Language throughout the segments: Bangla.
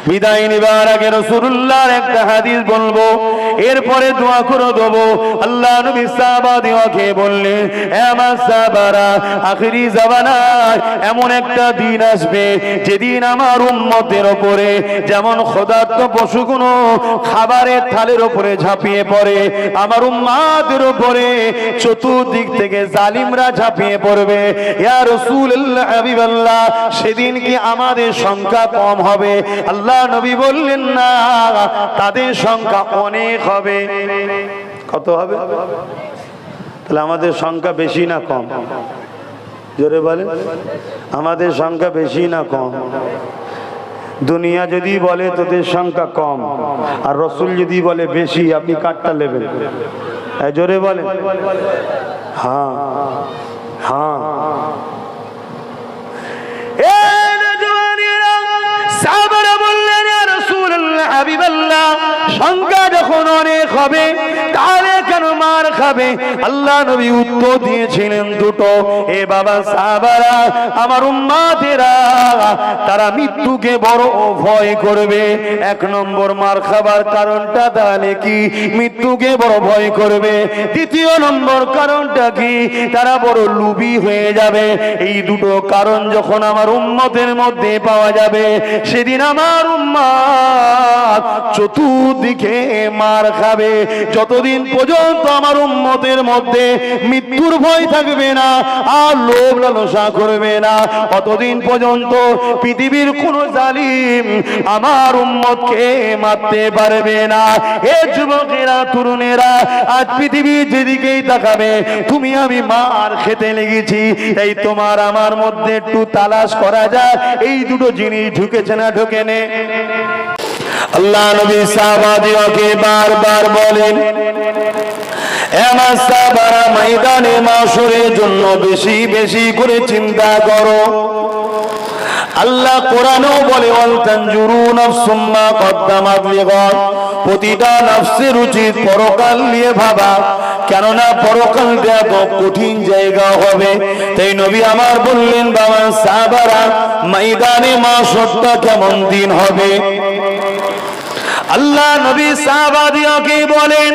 বিদায় নিবার আগে রাসূলুল্লাহর একটা হাদিস বলবো, এরপরে দোয়া করে দেব। আল্লাহ নবী সাহাবাদেরকে বললেন, হে আমার সাহাবারা, আখিরি জামানায় এমন একটা দিন আসবে যেদিন আমার উম্মতের উপরে যেমন ক্ষুধার্ত পশুগুলো খাবারের থালের উপরে ঝাঁপিয়ে পড়ে, আমার উম্মতের উপরে চতুর্দিক থেকে জালিমরা ঝাঁপিয়ে পড়বে। ইয়া রাসূলুল্লাহ, হাবিবাল্লাহ, সেদিন কি আমাদের সংখ্যা কম হবে? আল্লাহ নবী বললেন, না, তাদের সংখ্যা অনেক হবে। কত হবে? তাহলে আমাদের সংখ্যা বেশি না কম? জোরে বলেন, আমাদের সংখ্যা বেশি না কম? দুনিয়া যদি বলে তোদের সংখ্যা কম, আর রসুল যদি বলে বেশি, আপনি কাটটা নেবেন? জোরে বলেন। হ্যাঁ হ্যাঁ। সাহাবারা বললেন, ইয়া রাসূলুল্লাহ, হাবিবাল্লাহ, সংখ্যা যখন অনেক হবে তাহলে কেন মার খাবে? আল্লাহ নবী উত্তর দিয়েছিলেন দুটো। এ বাবা সাহাবারা, আমার উম্মতেরা, তারা মৃত্যুকে বড় ভয় করবে। এক নম্বর, মার খাবার কারণটা তাহলে কি? মৃত্যুকে বড় ভয় করবে। দ্বিতীয় নম্বর কারণটা কি? তারা বড় লোভী হয়ে যাবে। এই দুটো কারণ যখন আমার উম্মতের মধ্যে পাওয়া যাবে, সেদিন আমার উম্মত চতুর্দিকে মার খাবে। যতদিন পর্যন্ত আমার উম্মতের মধ্যে মৃত্যুর ভয় থাকবে না আর লোভ লালসা করবে না, অতদিন পর্যন্ত পৃথিবীর কোন জালিম আমার উম্মতকে মারতে পারবে না। এ যুবকেরা, তরুণেরা, আজ পৃথিবী যেদিকেই তাকাবে তুমি আমি মার খেতে লেগেছি। এই তোমার আমার মধ্যে একটু তালাশ করা যায় এই দুটো জিনিস ঢুকেছে না ঢোকে নে? আল্লাহ নবী সাহাবাদেরকে বারবার বলেন, আমার সাহাবারা, ময়দানে মাশরের জন্য বেশি বেশি করে চিন্তা করো। আল্লাহ কোরআনেও বলে, ওয়াল তানজুরু নাফসুম মা কদ্দামাত লিগাদ, প্রতিটা নফসের উচিত পরকাল নিয়ে ভাবা, কেননা পরকালটা এত কঠিন জায়গা হবে। তাই নবী আমার বললেন, বাবা সাহাবারা, ময়দানে মাশরটা কেমন দিন হবে? আল্লাহ নবী সাহাবাদেরকে বলেন,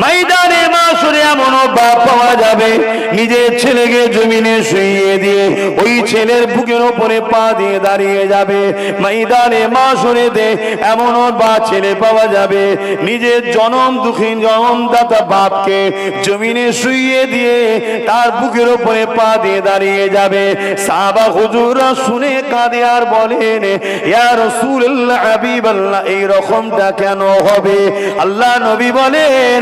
ময়দানে মাশরে এমন বাপ পাওয়া যাবে নিজের ছেলেকে জমিনে শুইয়ে দিয়ে ওই ছেলের বুকের উপরে পা দিয়ে দাঁড়িয়ে যাবে। ময়দানে মাশরে দে এমন বা ছেলে পাওয়া যাবে নিজের জনম দুঃখী জনমদাতা বাপকে জমিনে শুইয়ে দিয়ে তার বুকের উপরে পা দিয়ে দাঁড়িয়ে যাবে। সাহাবা হুজুররা শুনে কাঁদে আর বলেন, ইয়া রাসূলুল্লাহ, হাবিবাল্লাহ, এই রকমটা কেন হবে? আল্লাহ নবী বলেন,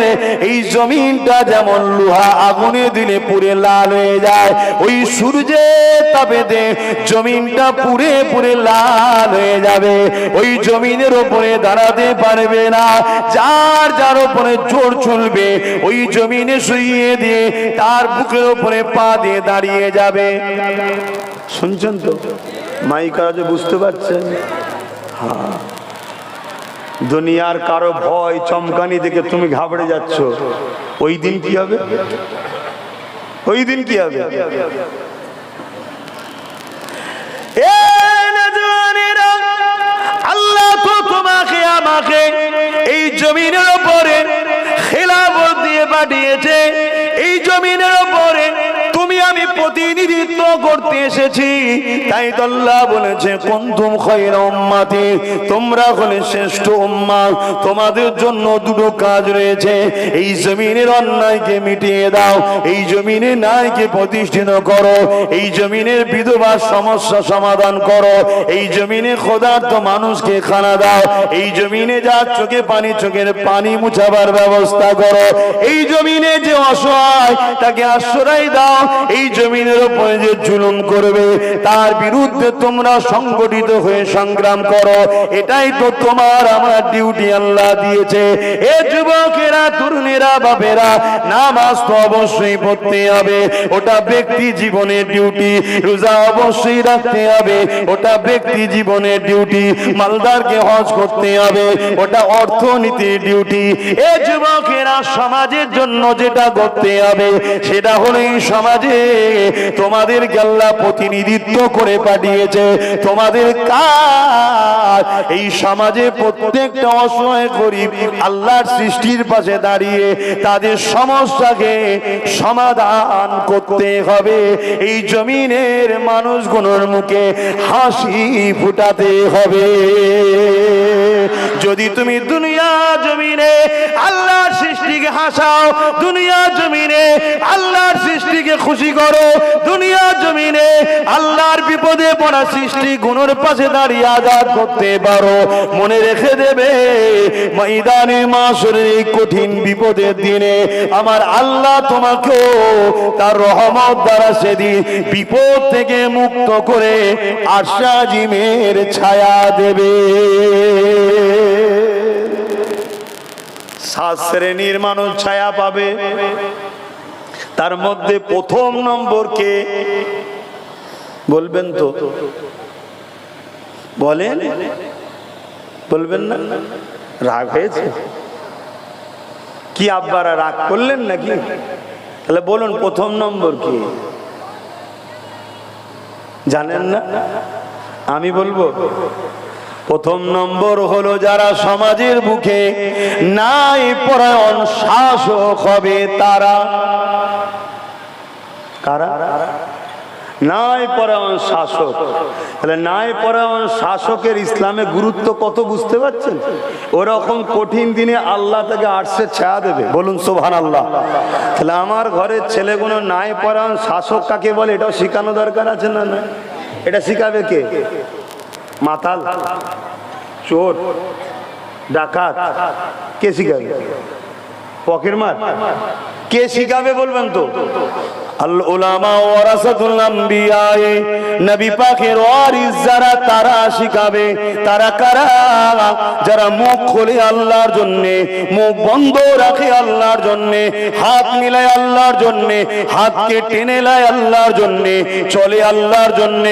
এই জমিনটা যেমন লোহা আগুনে দিলে পুড়ে লাল হয়ে যায়, ওই সূর্যের তাপে দে জমিনটা পুড়ে পুড়ে লাল হয়ে যাবে। ওই জমিনের উপরে দাঁড়াতে পারবে না। যার যার উপরে জোর চলবে ওই জমিনে শুইয়ে দিয়ে তার বুকের উপরে পা দিয়ে দাঁড়িয়ে যাবে। শুনছেন তো? মাইকা যে বুঝতে পারছেন? হ্যাঁ। দুনিয়ার কারো ভয় চমকানি দেখে তুমি ঘাবড়ে যাচ্ছ, ওই দিন কি হবে? ওই দিন কি হবে? আল্লাহ তো তোমাকে আমাকে এই জমিনের উপরে খেলাফত দিয়ে পাঠিয়েছে। এই জমিনের উপরে তুমি আমি প্রতিনিধিত্ব করতে এসেছি। তাই তো আল্লাহ বলেছে, কুনতুম খায়রা উম্মাতি, তোমরা হলে শ্রেষ্ঠ উম্মাহ। তোমাদের জন্য দুটো কাজ রয়েছে। এই জমিনের অন্যায়কে মিটিয়ে দাও, এই জমিনে ন্যায়কে প্রতিষ্ঠিত করো, এই জমিনের বিধবার সমস্যা সমাধান করো, এই জমিনে ক্ষুধার্ত মানুষকে খানা দাও, এই জমিনে যার চোখে পানি চোখের পানি মুছাবার ব্যবস্থা করো, এই জমিনে যে অসহায় তাকে আশ্রয় দাও, এই জমিনের উপরে যে জুলুম করবে তার বিরুদ্ধে তোমরা সংগঠিত হয়ে সংগ্রাম করো। এটাই তো তোমার আমার ডিউটি আল্লাহ দিয়েছে। এ যুবকেরা, তরুণেরা, বাপেরা, নামাজ তো অবশ্যই পড়তে হবে, ওটা ব্যক্তি জীবনের ডিউটি। রোজা অবশ্যই রাখতে হবে, ওটা ব্যক্তি জীবনের ডিউটি। মালদারকে হজ করতে হবে, ওটা অর্থনীতির ডিউটি। এ যুবকেরা, সমাজের জন্য যেটা করতে হবে সেটা হলো এই সমাজে তোমাদেরকে আল্লাহ প্রতিনিধিত্ব করে পাঠিয়েছে। তোমাদের কাজ এই সমাজে প্রত্যেকটা অসহায় গরিব আল্লাহর সৃষ্টির পাশে দাঁড়িয়ে তাদের সমস্যাকে সমাধান করতে হবে। এই জমিনের মানুষগুলোর মুখে হাসি ফুটাতে হবে। যদি তুমি দুনিয়া জমিনে আল্লাহর সৃষ্টিকে হাসাও, দুনিয়া জমিনে আল্লাহর সৃষ্টিকে খুশি করো, দুনিয়া জমিনে আল্লাহর বিপদে পড়া সৃষ্টি গুণের পাশে দাঁড়িয়ে আজাদ করতে পারো, মনে রেখে দেবে ময়দানে মাশরের এই কঠিন বিপদের দিনে আমার আল্লাহ তোমাকেও তার রহমত দ্বারা সেদিন বিপদ থেকে মুক্ত করে আরশে আজিমের ছায়া দেবে। 7 শ্রেণীর মানুষ ছায়া পাবে। তার মধ্যে প্রথম নম্বর কে বলবেন? তো বলেন, বলবেন না? রাগ হয়েছে কি? আব্বারা রাগ করলেন নাকি? তাহলে বলুন প্রথম নম্বর কি? জানেন না? আমি বলবো প্রথম নম্বর হলো যারা সমাজের বুকে নাই পরায়ণ শাসক হবে। তারা কারা? নাই পরায়ণ শাসক। তাহলে নাই পরায়ণ শাসকের ইসলামে গুরুত্ব কত বুঝতে পারছেন? ওরকম কঠিন দিনে আল্লাহ তাকে আরশে ছায়া দেবে। বলুন সুবহানাল্লাহ। তাহলে আমার ঘরের ছেলেগুলো নাই পরায়ণ শাসক কাকে বলে এটাও শেখানো দরকার আছে না? না, এটা শিখাবে কে? মাতাল, চোর, ডাকাত? কে শিখাবে? পকেটমার? কে শিখাবে বলবেন তো? আল উলামা ওয়ারাসাতুল আম্বিয়া, নবী পাকের ওয়ারিস যারা তারা শিখাবে। তারা কারা? যারা মুখ খোলে আল্লাহর জন্য, মুখ বন্ধ রাখে আল্লাহর জন্য, হাত মিলায় আল্লাহর জন্য, হাতকে টেনে লায় আল্লাহর জন্য, চলে আল্লাহর জন্য,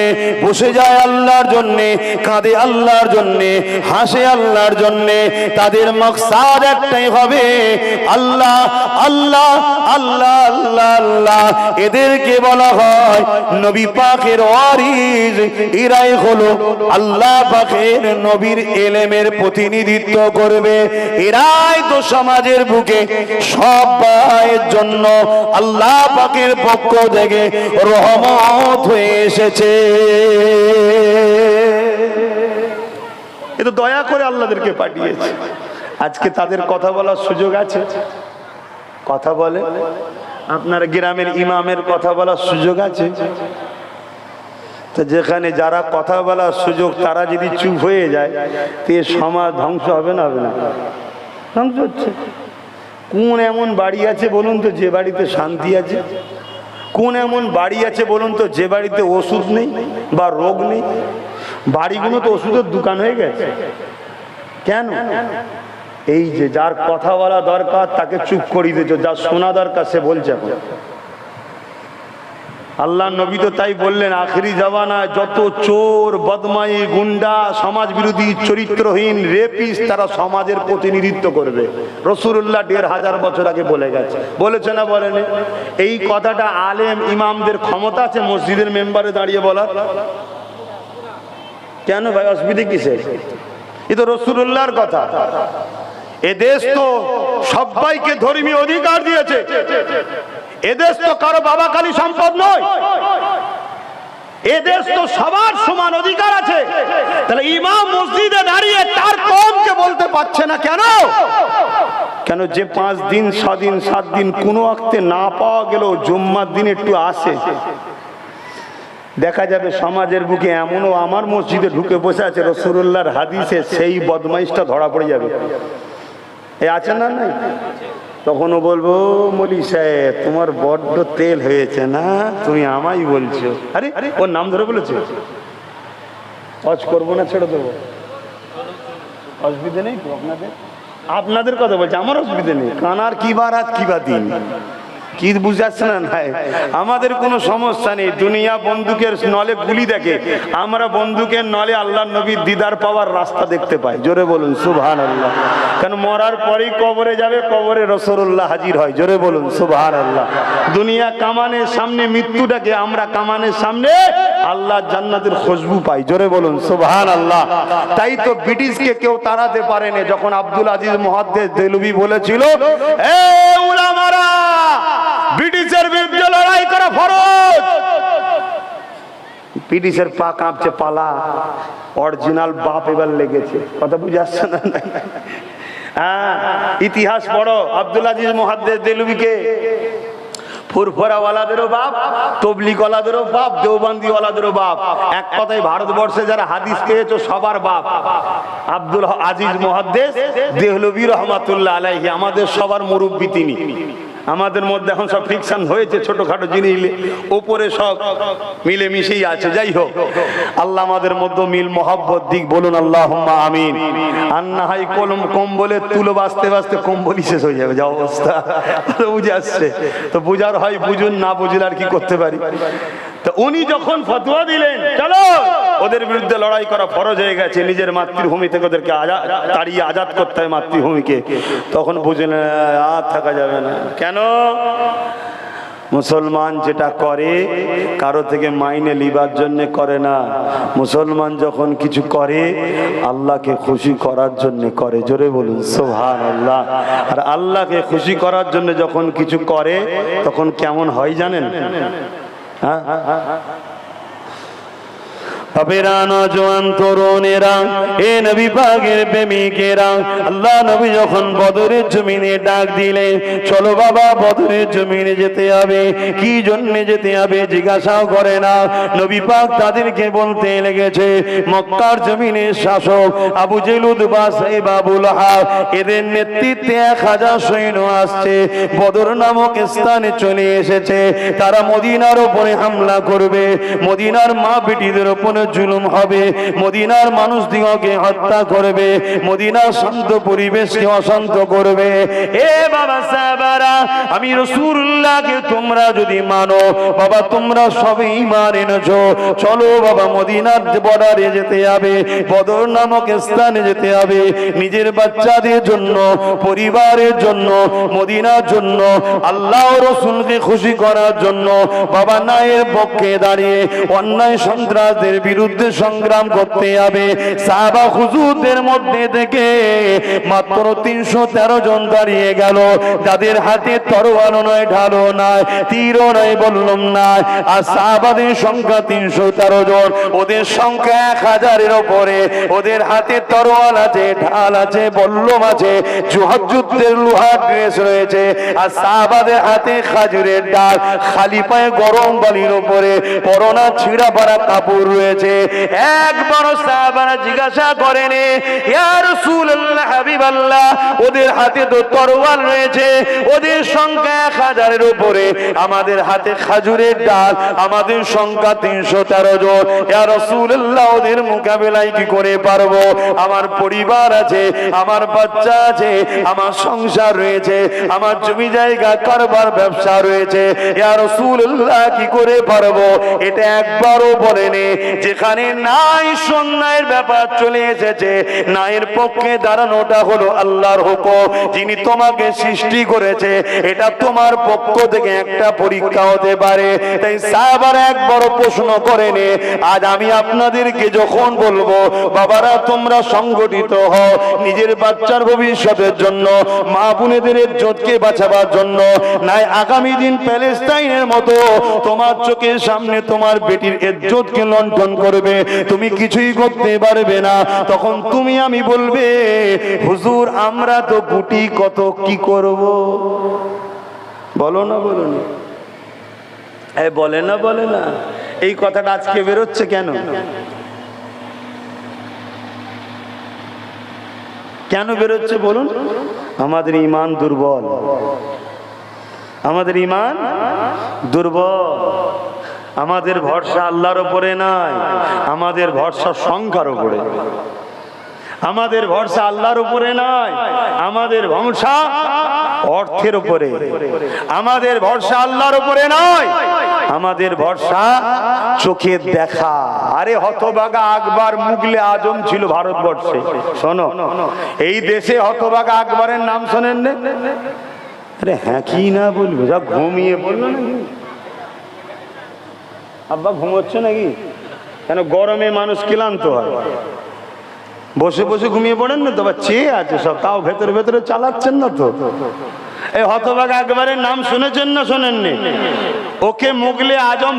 বসে যায় আল্লাহর জন্য, কাঁদে আল্লাহর জন্য, হাসে আল্লাহর জন্য। তাদের মাকসাদ একটাই হবে আল্লাহ আল্লাহ আল্লাহ আল্লাহ আল্লাহ। এদেরকে বলা হয় নবী পাকের ওয়ারিস। এরাই হলো আল্লাহ পাকের নবীর ইলমের প্রতিনিধিত্ব করবে। এরাই তো সমাজের বুকে সবার জন্য আল্লাহ পাকের পক্ষ থেকে রহমত হয়ে এসেছে। এ তো দয়া করে আল্লাহদেরকে পাঠিয়েছে। আজকে তাদের কথা বলার সুযোগ আছে? কথা বলে? আপনার গ্রামের ইমামের কথা বলার সুযোগ আছে? তো যেখানে যারা কথা বলার সুযোগ তারা যদি চুপ হয়ে যায় তে সমাজ ধ্বংস হবে না? হবে না? ধ্বংস হচ্ছে। কোন এমন বাড়ি আছে বলুন তো যে বাড়িতে শান্তি আছে? কোন এমন বাড়ি আছে বলুন তো যে বাড়িতে ওষুধ নেই বা রোগ নেই? বাড়িগুলো তো ওষুধের দোকান হয়ে গেছে। কেন? এই যে যার কথা বলা দরকার তাকে চুপ করিয়ে দিয়েছ, যার শোনা দরকার সে বলছে। এখন আল্লাহ নবী তো তাই বললেন, আখেরি জামানায় যত চোর, বদমাই, গুন্ডা, সমাজ বিরোধী, চরিত্রহীন, রেপিস তারা সমাজের প্রতিনিধিত্ব করবে। রাসূলুল্লাহ ১৫০০ বছর আগে বলে গেছে। বলেছে না বলেনি? এই কথাটা আলেম ইমামদের ক্ষমতা আছে মসজিদের মেম্বারে দাঁড়িয়ে বলার? কেন ভাই, অসুবিধা কিসের? এ তো রাসূলুল্লাহর কথা। এদেশ তো সবাইকে ধর্মীয় অধিকার দিয়েছে। এদেশ তো কারো বাবা কালী সম্পদ নয়। এদেশ তো সবার সমান অধিকার আছে। তাহলে ইমাম মসজিদে দাঁড়িয়ে তার কওমকে বলতে পারছে না কেন? কেন যে 5 দিন 6 দিন 7 দিন কোনো ওয়াক্তে না পাওয়া গেল জুম্মার দিন একটু আসে, দেখা যাবে সমাজের বুকে এমনও আমার মসজিদে ঢুকে বসে আছে রাসূলুল্লাহর হাদিসে সেই বদমাইশটা ধরা পড়ে যাবে। এ আছে না? নাই? তখনও বলবো মলি সাহেব তোমার বড্ড তেল হয়েছে না, তুমি আমায় বলছো। আরে ওর নাম ধরে বলেছে। হজ করবো না ছেড়ে দেবো? অসুবিধা নেই তো আপনাদের? আপনাদের কথা বলছে, আমার অসুবিধা নেই। কানার কি বার হাত কি বা দিন কি বুঝাচ্ছে না? নাই, আমাদের কোনো সমস্যা নেই। দুনিয়া বন্দুকের নলে গুলি দেখে, আমরা বন্দুকের নলে আল্লাহ নবীর দিদার পাওয়ার রাস্তা দেখতে পাই। জোরে বলুন সুবহানাল্লাহ। কারণ মরার পরেই কবরে যাবে, কবরে রাসূলুল্লাহ হাজির হয়। জোরে বলুন সুবহানাল্লাহ। দুনিয়া কামানের সামনে মৃত্যুটাকে আমরা কামানের সামনে আল্লাহ জান্নাতের খুশবু পাই। জোরে বলুন সুবহানাল্লাহ। তাই তো ব্রিটিশকে কেউ তাড়াতে পারেনি। যখন আব্দুল আজিজ মুহাদ্দিস দেহলভী বলেছিল, এ উলামারা, ব্রিটিশের বিরুদ্ধে লড়াই করা ফরজ, ব্রিটিশের পা কাঁপছে, পালা। অরিজিনাল বাপ এবার লেগেছে। কথা বুঝে আসছে না? হ্যাঁ, ইতিহাস পড়ো। আব্দুল আজিজ মুহাদ্দিস দেহলভীকে ফুরফুরাওয়ালাদেরও বাপ, তবলিগওয়ালাদেরও বাপ, দেওবন্দিওয়ালাদেরও বাপ। এক কথায় ভারতবর্ষে যারা হাদিস পেয়েছো সবার বাপ আব্দুল আজিজ মুহাদ্দিস দেহলভী রহমাতুল্লাহ আলাইহি। আমাদের সবার মুরব্বী তিনি। আমাদের মধ্যে এখন সব ফিকশন হয়েছে, ছোটখাটো জিনিস, ওপরে সব মিলেমিশেই আছে। যাই হোক, আল্লাহ আমাদের মধ্যে মিল মহব্বত দিক। বলুন আল্লাহুম্মা আমিন। আর না হয় কম্বলের তুলো বাঁচতে বাঁচতে কম্বলই শেষ হয়ে যাবে, যা অবস্থা। বুঝে আসছে তো, বুঝার হয় বুঝুন, না বুঝলে আর কি করতে পারি। তো উনি যখন ফতোয়া দিলেন চলো ওদের বিরুদ্ধে লড়াই করা ফরজ হয়ে গেছে, নিজের মাতৃভূমি থেকে ওদেরকে তাড়িয়ে আজাদ করতে হয় মাতৃভূমিকে, তখন বুঝলেন আর থাকা যাবে না। কেন? মুসলমান যেটা করে কারো থেকে মাইনে লিবার জন্য করে না। মুসলমান যখন কিছু করে আল্লাহকে খুশি করার জন্য করে। জোরে বলুন সুবহানাল্লাহ। আর আল্লাহকে খুশি করার জন্য যখন কিছু করে তখন কেমন হয় জানেন? হ্যাঁ, বাপেরা, নওজোয়ান তরুণেরা, এ নবী পাকের প্রেমিকেরা, আল্লাহ নবী যখন বদরের জমিনে ডাক দিলেন, চলো বাবা বদরের জমিনে যেতে হবে। কি জন্য যেতে হবে জিজ্ঞাসাও করে না। নবী পাক তাদেরকে বলতে লেগেছে, মক্কার জমিনের শাসক আবু জেহেল, উতবা, সাইবা, আবু লাহাব, এদের নেতৃত্বে 1000 সৈন্য আসছে, বদর নামক স্থানে চলে এসেছে। তারা মদিনার উপরে হামলা করবে, মদিনার মা বেটিদের উপরে জুলুম হবে, মদিনার মানুষ দিগকে হত্যা করবে, মদিনার শান্ত পরিবেশকে অশান্ত করবে। এ বাবা সাহাবারা, আমি রাসূলুল্লাহকে তোমরা যদি মানো, বাবা তোমরা সবে ঈমান এনেছো, চলো বাবা মদিনার বর্ডারে যেতে হবে, বদর নামক স্থানে যেতে হবে। নিজের বাচ্চাদের জন্য, পরিবারের জন্য, মদিনার জন্য, আল্লাহ ও রাসূলকে খুশি করার জন্য বাবা ন্যায়ের পক্ষে দাঁড়িয়ে অন্যায় সন্ত্রাসদের বিরুদ্ধে সংগ্রাম করতে হবে। সাহাবা হুজুরদের মধ্যে থেকে মাত্র 313 জন দাঁড়িয়ে গেল, যাদের হাতে তরোয়াল নয়, ঢালও নয়, তীরও নয়, বললাম না। আর সাহাবাদের সংখ্যা 313 জন, ওদের সংখ্যা 1000-এর উপরে। ওদের হাতে তরোয়াল আছে, ঢাল আছে, বল্লম আছে, যুদ্ধের লোহার ড্রেস রয়েছে। আর সাহাবাদের হাতে খাজুরের ডাল, খালি পায়ে গরম বালির উপরে পরনা ছিঁড়া পাড়া কাপড় রয়েছে। একবার সাহাবারা জিজ্ঞাসা করেন, ইয়া রাসূলুল্লাহ, হাবিবাল্লাহ, ওদের হাতে তো তরোয়াল রয়েছে, ওদের সংখ্যা 1000-এর উপরে, আমাদের হাতে খাজুরের ডাল, আমাদের সংখ্যা 313 জন। ইয়া রাসূলুল্লাহ, ওদের মোকাবেলায় কি করে পারবো? আমার পরিবার আছে, আমার বাচ্চা আছে, আমার সংসার রয়েছে, আমার জমি জায়গা, কারবার, ব্যবসা রয়েছে। ইয়া রাসূলুল্লাহ, কি করে পারবো? এটা একবারও বলেনি। যেখানে নাই সন্ন্যায়ের ব্যাপার চলে এসেছে, নায়ের পক্ষে দাঁড়ানোটা হলো আল্লাহর হুকুম। যিনি তোমাকে সৃষ্টি করেছে, এটা তোমার পক্ষ থেকে একটা পরীক্ষা হতে পারে। তাই সাহাবারা একবার প্রশ্ন করেনি। আজ আমি আপনাদেরকে যখন বলবো, বাবারা তোমরা সংগঠিত হও, নিজের বাচ্চার ভবিষ্যতের জন্য, মা বোনেদের ইজ্জতকে বাঁচাবার জন্য, নাই আগামী দিন প্যালেস্টাইনের মতো তোমার চোখের সামনে তোমার বেটির ইজ্জতকে লণ্ঠন করবে, তুমি কিছুই করতে পারবে না। তখন তুমি আমি বলবে, হুজুর আমরা তো গুটি কত, কি করব? বলো না, বলো না, বলে না, বলে না। এই কথাটা আজকে বেরোচ্ছে কেন? কেন বেরোচ্ছে বলুন? আমাদের ঈমান দুর্বল, আমাদের ঈমান দুর্বল। আমাদের ভরসা আল্লাহর উপরে নাই, আমাদের ভরসা সংখ্যার উপরে। আমাদের ভরসা আল্লাহর উপরে নয়, আমাদের ভরসা অর্থের উপরে। আমাদের ভরসা আল্লাহর উপরে নয়, আমাদের ভরসা চোখের দেখা। আরে হতভাগা আকবর মুগলে আজম ছিল ভারতবর্ষে। শোনো, এই দেশে হতভাগা আকবরের নাম শোনেন না? আরে হ্যাঁ কি না বলবো, যা ঘুমিয়ে বললো নাকি? আব্বা ঘুমোচ্ছে নাকি? কেন গরমে মানুষ ক্লান্ত হয়, বসে বসে ঘুমিয়ে পড়েন না তো? বা চেয়ে আছে সব, তাও ভেতরে ভেতরে চালাচ্ছেন না তো? এই হতভাগা আকবরের নাম শুনেছেন না শোনেননি? ওকে মুগলে আজম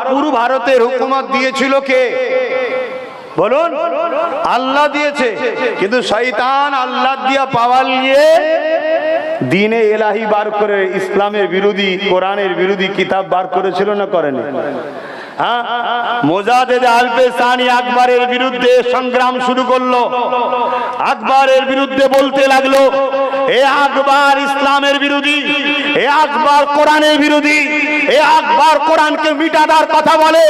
পুরো ভারতের হুকুমত দিয়েছিল কে বলুন? আল্লাহ দিয়েছে। কিন্তু শয়তান আল্লাহ দিয়া পাওয়ার নিয়ে দ্বীনে ইলাহি বার করে ইসলামের বিরোধী, কোরআনের বিরোধী কিতাব বার করেছিল না করেনি? হ্যাঁ, মোজাদ্দেদ আল-পেশানি আকবরের বিরুদ্ধে সংগ্রাম শুরু করলো। আকবরের বিরুদ্ধে বলতে লাগলো, এ আকবর ইসলামের বিরোধী, এ আকবর কোরআনের বিরোধী, এ আকবর কোরআনকে মিটাবার কথা বলে,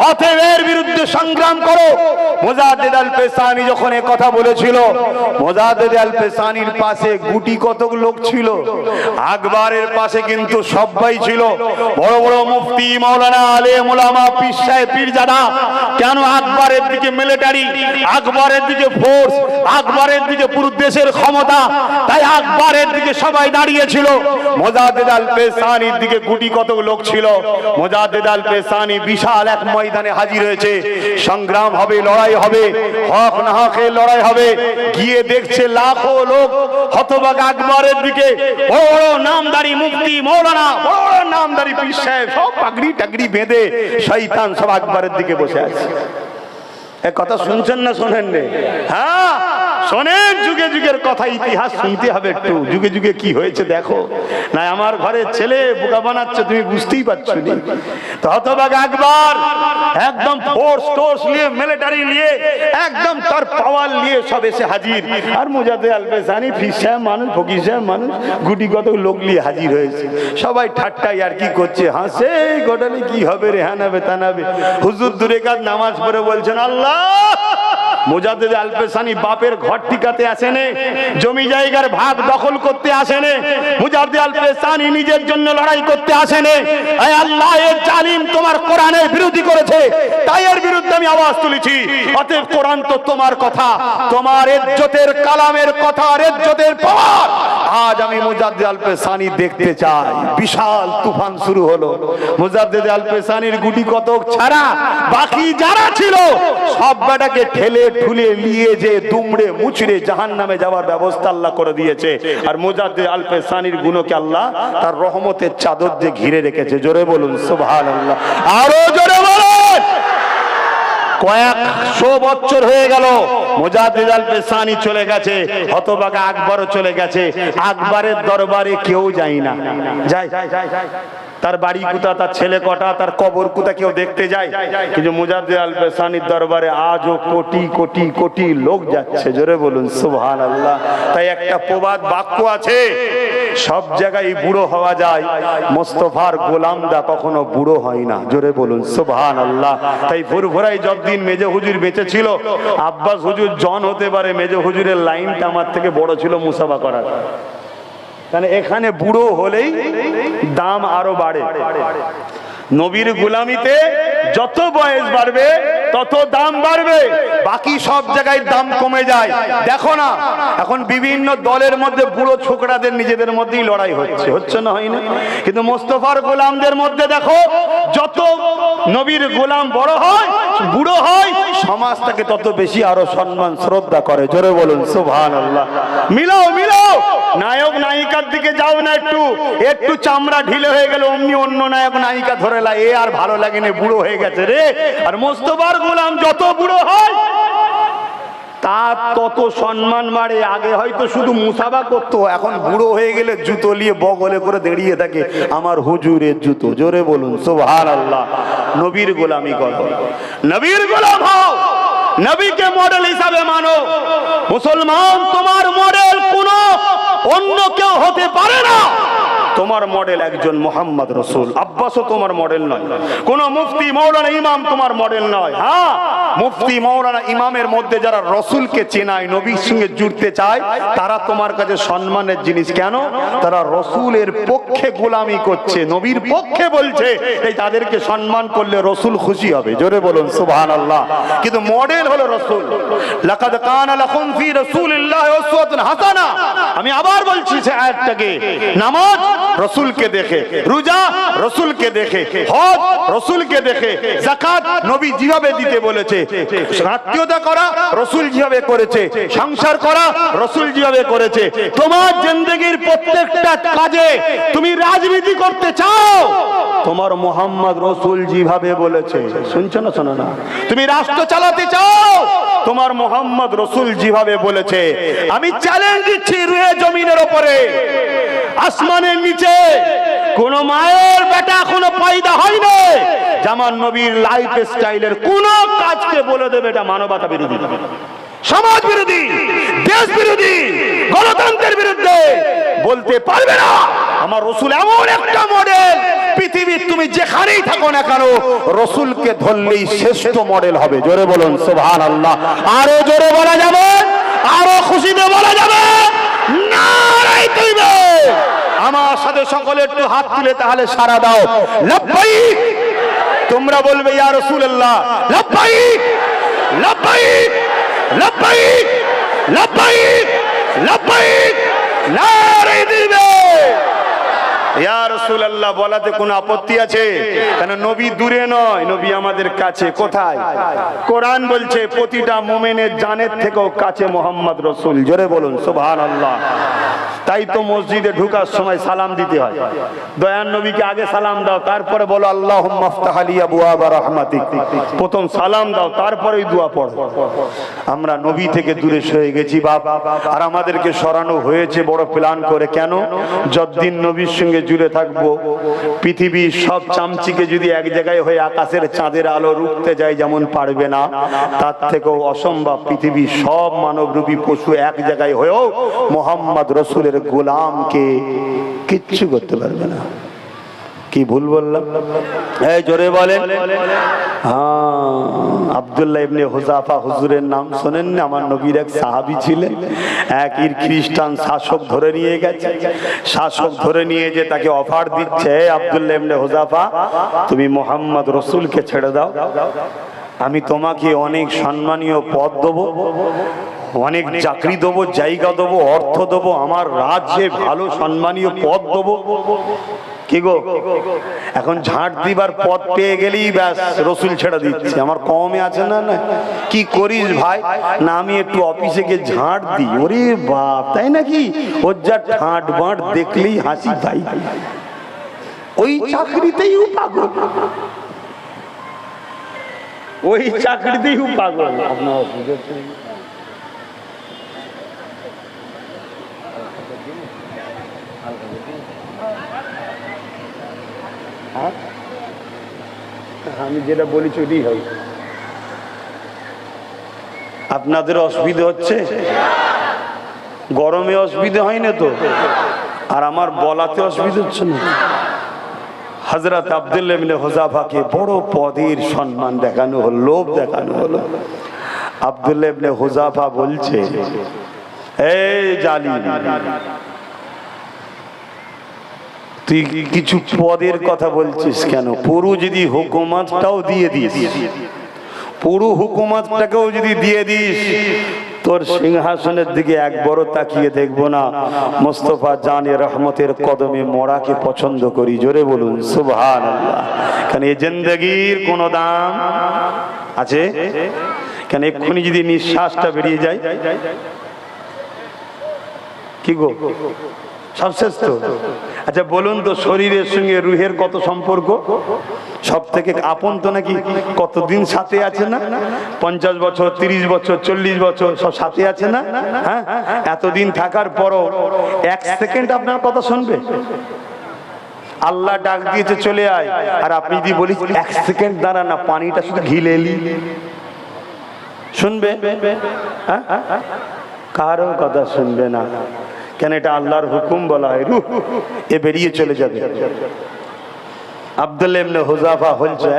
অতএব এর বিরুদ্ধে সংগ্রাম করো। মোজাদ্দেদ আল-পেশানি যখন এ কথা বলেছিল, মোজাদ্দেদ আল-পেশানির পাশে গুটি কতক লোক ছিল, আকবরের পাশে কিন্তু সবাই ছিল। বড় বড় মুফতি, মাওলানা, আলেম ওলামা, পীর সাহেব, পীরজাদা। কেন? আকবরের দিকে মিলিটারি, আকবরের দিকে ফোর্স, আকবরের দিকে পুরো দেশের ক্ষমতা, তাই আকবরের দিকে সবাই দাঁড়িয়েছিল। মোজাদ্দেদ আল-পেশানির দিকে গুটি কতক লোক ছিল। মোজাদ্দেদ আল-পেশানি বিশাল এক ময়দানে হাজির হয়েছে। সংগ্রাম হবে, লড়াই হবে, হক না হকের লড়াই হবে। গিয়ে দেখছে লাখো লোক হতভাগা আকবরের দিকে, বড় বড় নামদারি মুফতি, মাওলানা, বড় বড় নামদারি পীর সাহেব, সব পাগড়ি টাগড়ি বেঁধে শয়তান সব আকবরের দিকে বসে আছে। এ কথা শুনছেন না শোনেন রে? হ্যাঁ শোনেন, যুগে যুগের কথা, ইতিহাস শুনতে হবে একটু। যুগে যুগে কি হয়েছে দেখো না। আমার ঘরের ছেলে বোকা বানাচ্ছে, তুমি বুঝতেই পারছো না। তো হতভাগা আকবর একদম ফোর্স টোর্স নিয়ে, মিলিটারি নিয়ে, একদম তার পাওয়ার নিয়ে সব এসে হাজির। আর মোজাদ্দেদ আল-পেশানি পীর সাহেব মানুষ, ফকির সাহেব মানুষ, গুটি কত লোক নিয়ে হাজির হয়েছে। সবাই ঠাট্টাই আর কি করছে, হাসে, ঘটালে কি হবে রে, হানাবে তানাবে। হুজুর দূরে কাজ নামাজ পড়ে বলছেন, আল্লাহ, মোজাদ্দেদ আল-পেশানি বাপের ঘর টিকাতে আসেনে, জমি জায়গার ভাগ দখল করতে আসেনে, মোজাদ্দেদ আল-পেশানি নিজের জন্য লড়াই করতে আসেনে। আয় আল্লাহ, এর জালিম তোমার কোরআনের বিরোধী করেছে, তাই এর বিরুদ্ধে আমি আওয়াজ তুলেছি। অতএব কোরআন তো তোমার কথা, তোমার ইজ্জতের কালামের কথা, ইজ্জতের পাওয়ার আজ আমি মোজাদ্দেদ আল-পেশানি দেখতে চাই। বিশাল তুফান শুরু হলো। মোজাদ্দেদ আল-পেশানির গুটি কতক ছাড়া বাকি যারা ছিল সব বেটাকে ঠেলে ঠুলে নিয়ে যে দুমড়ে মুচড়ে জাহান্নামে যাওয়ার ব্যবস্থা আল্লাহ করে দিয়েছে। আর মোজাদ্দেদ আল-পেশানির গুণকে আল্লাহ তার রহমতের চাদর দিয়ে ঘিরে রেখেছে। জোরে বলুন সুবহানাল্লাহ, আরো জোরে বলুন। কয়েকশো বছর হয়ে গেল, মোজাদ্দেদ আল-পেশানি চলে গেছে, হতভাগা আকবরও চলে গেছে। আকবরের দরবারে কেউ যায় না। যায় তার বাড়ি কোথা, তার ছেলে কটা, তার কবর কোথা কেউ দেখতে যায়। কিন্তু মোজাদ্দেদ আল-পেশানির দরবারে আজও কোটি কোটি কোটি লোক যাচ্ছে। জোরে বলুন সুবহানাল্লাহ। তাই একটা প্রবাদ বাক্য আছে, সব জায়গায় বুড়ো হওয়া যায়, মোস্তফার গোলামদা কখনো বুড়ো হয় না। জোরে বলুন সুবহানাল্লাহ। তাই ফুরফুরাই যতদিন মেজে হুজুর বেঁচে ছিল, আব্বাস হুজুর জন হতে পারে, মেজে হুজুরের লাইনটা আমার থেকে বড় ছিল মুসাফা করার। কারণ এখানে বুড়ো হলেই দাম আরো বাড়ে। নবীর গোলামিতে যত বয়স বাড়বে তত দাম বাড়বে, বাকি সব জায়গায় দাম কমে যায়। দেখো না এখন বিভিন্ন দলের মধ্যে বুড়ো ছোকরাদের নিজেদের মধ্যেই লড়াই হচ্ছে না, হয় না? কিন্তু মোস্তফার গোলামদের মধ্যে দেখো, যত নবীর গোলাম বড় হয়, বুড়ো হয়, সমাজ তাকে তত বেশি আরো সম্মান শ্রদ্ধা করে। জোরে বলুন সুবহানাল্লাহ। মিলাও মিলাও, নায়ক নায়িকার দিকে যাও না, একটু চামড়া ঢিলে হয়ে গেল অমনি অন্য নায়ক নায়িকা ধরে লা, এ আর ভালো লাগে না, বুড়ো হয়ে গেছে রে। আর মোস্তফার গোলাম যত বুড়ো হয় তার তত সম্মান বাড়ে। আগে হয়তো শুধু মুসাফা করতো, এখন বুড়ো হয়ে গেলে জুতো নিয়ে বগলে করে দাঁড়িয়ে থাকে, আমার হুজুরের জুতো। জোরে বলুন সুবহানাল্লাহ। নবীর গোলামি করো, নবীর গোলাম হও, নবীকে মডেল হিসাবে মানো। মুসলমান, তোমার মডেল কোনো অন্য কেউ হতে পারে না, তোমার মডেল একজন মোহাম্মদ রসুল। আব্বাসও তোমার মডেল নয়, কোন মুফতি মৌলানা ইমাম তোমার মডেল নয়। হ্যাঁ, মুফতি মৌলানা ইমামের মধ্যে যারা রসুলকে চেনায়, নবীর সঙ্গে জুড়তে চায়, তারা তোমার কাছে সম্মানের জিনিস। কেন? তারা রসুলের পক্ষে গোলামি করছে, নবীর পক্ষে বলছে, এই তাদেরকে সম্মান করলে রসুল খুশি হবে। জোরে বলুন সুবহানাল্লাহ। কিন্তু মডেল হলো রসুল। লাকাদ কানা লাকুম ফি রাসূলিল্লাহি উসওয়াতুন হাসানা। আমি আবার বলছি সে আয়াতটাকে, নামাজ রসুলকে দেখে, রোজা রসুলকে দেখে, হজ রসুলকে দেখে, যাকাত নবী যেভাবে দিতে বলেছে, আত্মীয়তা করা রসুল যেভাবে করেছে, সংসার করা রসুল যেভাবে করেছে। তোমার জিন্দেগির প্রত্যেকটা কাজে তুমি রাজনীতি করতে চাও, তোমার মোহাম্মদ রসুল যেভাবে বলেছে, শুনছো না শোনো না, তুমি রাষ্ট্র চালাতে চাও, তোমার মোহাম্মদ রসুল যেভাবে বলেছে। আমি চ্যালেঞ্জ দিচ্ছি, রুহে জমিনের উপরে, আসমানের নিচে কোন মায়ের বেটা কোনো পয়দা হয়নি জামান নবীর লাইফ স্টাইলের কোন কাজকে বলে দেবে এটা মানবতা বিরোধী, সমাজ বিরোধী, দেশ বিরোধী, গণতন্ত্রের বিরুদ্ধে বলতে পারবে না। আমার রসুল এমন একটা মডেল, পৃথিবীর তুমি যেখানেই থাকো না কেন, রসুলকে ধরলেই শ্রেষ্ঠ মডেল হবে। জোরে বলুন সুবহানাল্লাহ। আরো জোরে বলা যাবে, আরো খুশিতে বলা যাবে, নারায়ে তাকবীর। আমার সাথে সকলে একটু হাত তুলে তাহলে সারা দাও, লাব্বাইক। তোমরা বলবে ইয়া রাসূলুল্লাহ, লাব্বাইক লাব্বাইক লাব্বাইক লাব্বাইক লাব্বাইক, নারায়ে তাকবীর। ইয়া রাসূলুল্লাহ বলাতে কোনো আপত্তি আছে? কেন নবী দূরে নয়, নবী আমাদের কাছে। কোথায়? কোরআন বলছে প্রতিটা মুমিনের জানের থেকেও কাছে মোহাম্মদ রসুল। জোরে বলুন সুবহানাল্লাহ। তাই তো মসজিদে ঢোকার সময় সালাম দিতে হয়। দয়ার নবীকে আগে সালাম দাও, তারপরে বলো আল্লাহুম্মা ইফতাহ লি আবওয়াবা রাহমাতিক। প্রথম সালাম দাও, তারপরেই দোয়া পড়ো। আমরা নবী থেকে দূরে সরে গেছি বাপ, আর আমাদেরকে সরানো হয়েছে বড় প্ল্যান করে। কেন? যতদিন নবীর সঙ্গে জুড়ে থাকবো, পৃথিবীর সব চামচিকে যদি এক জায়গায় হয়ে আকাশের চাঁদের আলো রুখতে যায় যেমন পারবে না, তার থেকেও অসম্ভব পৃথিবীর সব মানবরূপী পশু এক জায়গায় হয়েও মোহাম্মদ রসুলের গোলামকে কিচ্ছু করতে পারবে না। কি ভুল বললাম? এই জোরে বলেন। হ্যাঁ, আব্দুল্লাহ ইবনে হুযাফা হুজুরের নাম শোনেন না? আমার নবীর এক সাহাবী ছিলেন। এক খ্রিস্টান শাসক ধরে নিয়ে গেছে। শাসক ধরে নিয়ে যে তাকে অফার দিচ্ছে, আব্দুল্লাহ ইবনে হুযাফা তুমি মোহাম্মদ রসুলকে ছেড়ে দাও, আমি তোমাকে অনেক সম্মানীয় পদ দেবো, অনেক চাকরি দেবো, জায়গা দেবো, অর্থ দেবো, আমার রাজ্যে ভালো সম্মানীয় পদ দেবো। কি গো, এখন ঝাঁট দিবার পদ পেয়ে গেলেই ব্যাস রসুল ছেড়ে দিচ্ছে। আমার কমে আছে না, না কি করিস ভাই? না আমি একটু অফিসে গিয়ে ঝাঁট দিই। ওরে বাপ, তাই নাকি? ওর যা ঠাঁট বাঁট দেখলেই হাসি ভাই। ওই চাকরিতেই পাগল, ওই চাকরিতেই পাগল। আপনার আমি যেটা বলি চুরি হয়। আপনাদের অসুবিধা হচ্ছে? গরমে অসুবিধা হয় না তো? আর আমার বলাতে অসুবিধা হচ্ছে না? হযরত আব্দুল্লাহ ইবনে হুযাফাকে বড় পদের সম্মান দেখানো হলো, লোভ দেখানো হলো। আব্দুল্লাহ ইবনে হুযাফা বলছে, এই জালিম, তুই কিছু পদের কথা বলছিস কেন? পুরো যদি হুকুমতটাও দিয়ে দিস, পুরো হুকুমতটাকেও যদি দিয়ে দিস, তোর সিংহাসনের দিকে একবারও তাকিয়ে দেখবো না। মুস্তাফা জানে রহমতের কদমে মরাকে পছন্দ করি। জোরে বলুন সুবহানাল্লাহ। কারণ এই জিন্দেগির কোনো দাম আছে? কেন এক্ষুনি যদি নিঃশ্বাসটা বেরিয়ে যায়, কি গো সব শেষ তো? আচ্ছা বলুন তো, শরীরের সঙ্গে রুহের কত সম্পর্ক? সব থেকে আপন তো নাকি? কতদিন সাথে আছে না? 50 বছর, 30 বছর, 40 বছর সব সাথে আছে না? হ্যাঁ, এতদিন থাকার পরও এক সেকেন্ড আপনার কথা শুনবে? আল্লাহ ডাক দিয়েছে চলে আয়, আর আপনি যদি বলি এক সেকেন্ড দাঁড়া না, পানিটা শুধু ঘিলে এলি, শুনবে? হ্যাঁ, কারো কথা শুনবে না। কেন এটা আল্লাহর হুকুম বলা হয়, রূহ এ বেরিয়ে চলে যাবে। আব্দুল্লাহ ইবনে হুযাফা বলছে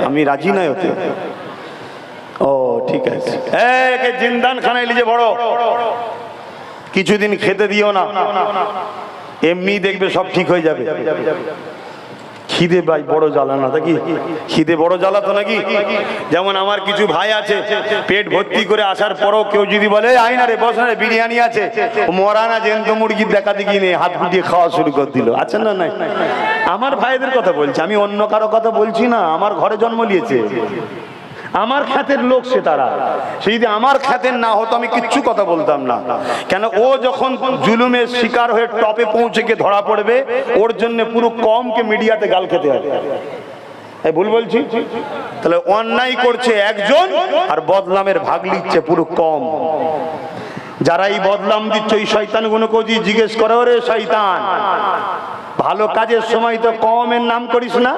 আমি রাজি নই হতে। ও ঠিক আছে, একে জিন্দান খানায় লিজে বড়, কিছুদিন খেতে দিও না, এমনি দেখবে সব ঠিক হয়ে যাবে। খিদে ভাই বড় জ্বালা না নাকি? খিদে বড় জ্বালা তো নাকি? যেমন আমার কিছু ভাই আছে, পেট ভর্তি করে আসার পরও কেউ যদি বলে আই না রে বস না রে বিরিয়ানি আছে, মরা না জ্যান্ত মুরগির দেখা দেখি নিয়ে হাত গুটিয়ে খাওয়া শুরু করে দিল, আছে না নাই? আমার ভাইদের কথা বলছি, আমি অন্য কারো কথা বলছি না। আমার ঘরে জন্ম নিয়েছে, আমার খ্যাতের লোক সে, তারা সে যদি আমার খ্যাতের না হতো আমি কিচ্ছু কথা বলতাম না। কেন ও যখন জুলুমের শিকার হয়ে টপে পৌঁছে গিয়ে ধরা পড়বে, ওর জন্য পুরো কমকে মিডিয়াতে গাল খেতে হবে। ভুল বলছি? তাহলে অন্যায় করছে একজন আর বদনামের ভাগ নিচ্ছে পুরো কম। যারা এই বদনাম দিচ্ছে ওই শয়তান গুলোকে জিজ্ঞেস করে, ওরে শয়তান ভালো কাজের সময় তো কমের নাম করিস না,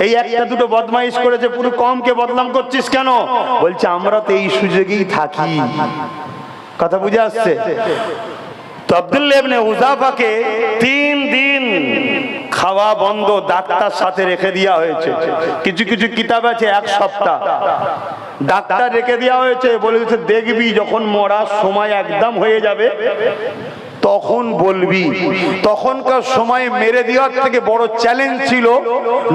এই একটা দুটো বদমাইশ করেছে পুরো কমকে বদনাম করছিস কেন? বলছে আমরা তো এই সুযোগেই থাকি। কথা বুঝে আসছে? তো আব্দুল্লাহ ইবনে হুযাফাকে 3 দিন খাওয়া বন্ধ, ডাক্তার সাথে রেখে দেওয়া হয়েছে। কিছু কিছু কিতাব আছে 1 সপ্তাহ ডাক্তার রেখে দেওয়া হয়েছে। বলেছে দেখবি যখন মরার সময় একদম হয়ে যাবে তখন বলবি। তখনকার সময় মেরে দেওয়ার থেকে বড় চ্যালেঞ্জ ছিল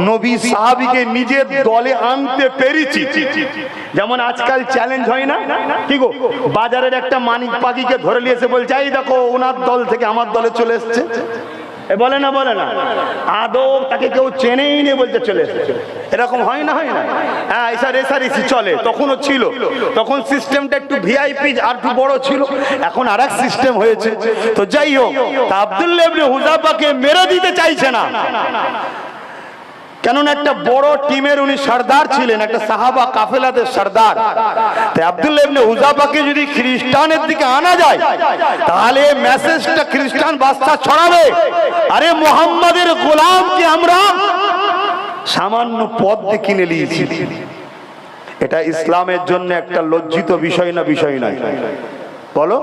নবী সাহাবীকে নিজের দলে আনতে পেরেছি। যেমন আজকাল চ্যালেঞ্জ হয় না কি গো, বাজারের একটা মানিক পাখিকে ধরে নিয়ে এসে বলছে এই দেখো ওনার দল থেকে আমার দলে চলে এসছে, বলে না বলে না, আদৌ তাকে কেউ চেনেই নেই বলতে চলে এসেছে। এরকম হয় না হয় না? হ্যাঁ, এসা রেসারেসি চলে, তখনও ছিল। তখন সিস্টেমটা একটু ভিআইপি আর একটু বড় ছিল, এখন আর এক সিস্টেম হয়েছে। তো যাই হোক, আব্দুল্লাহ ইবনে হুযাফাকে মেরে দিতে চাইছে না, কেননা একটা বড় টিমের উনি সর্দার ছিলেন, একটা সাহাবা কাফেলাদের সর্দার। তাই আব্দুল্লাহ ইবনে হুযাফাকে যদি খ্রিস্টানের দিকে আনা যায় তাহলে মেসেজটা খ্রিস্টান বাদশা ছড়াবে, আরে মুহাম্মাদের গোলামকে আমরা সামান্য পদ দিয়ে কিনে নিয়েছি। এটা ইসলামের জন্য একটা লজ্জিত বিষয় না? বিষয় নয় বলো?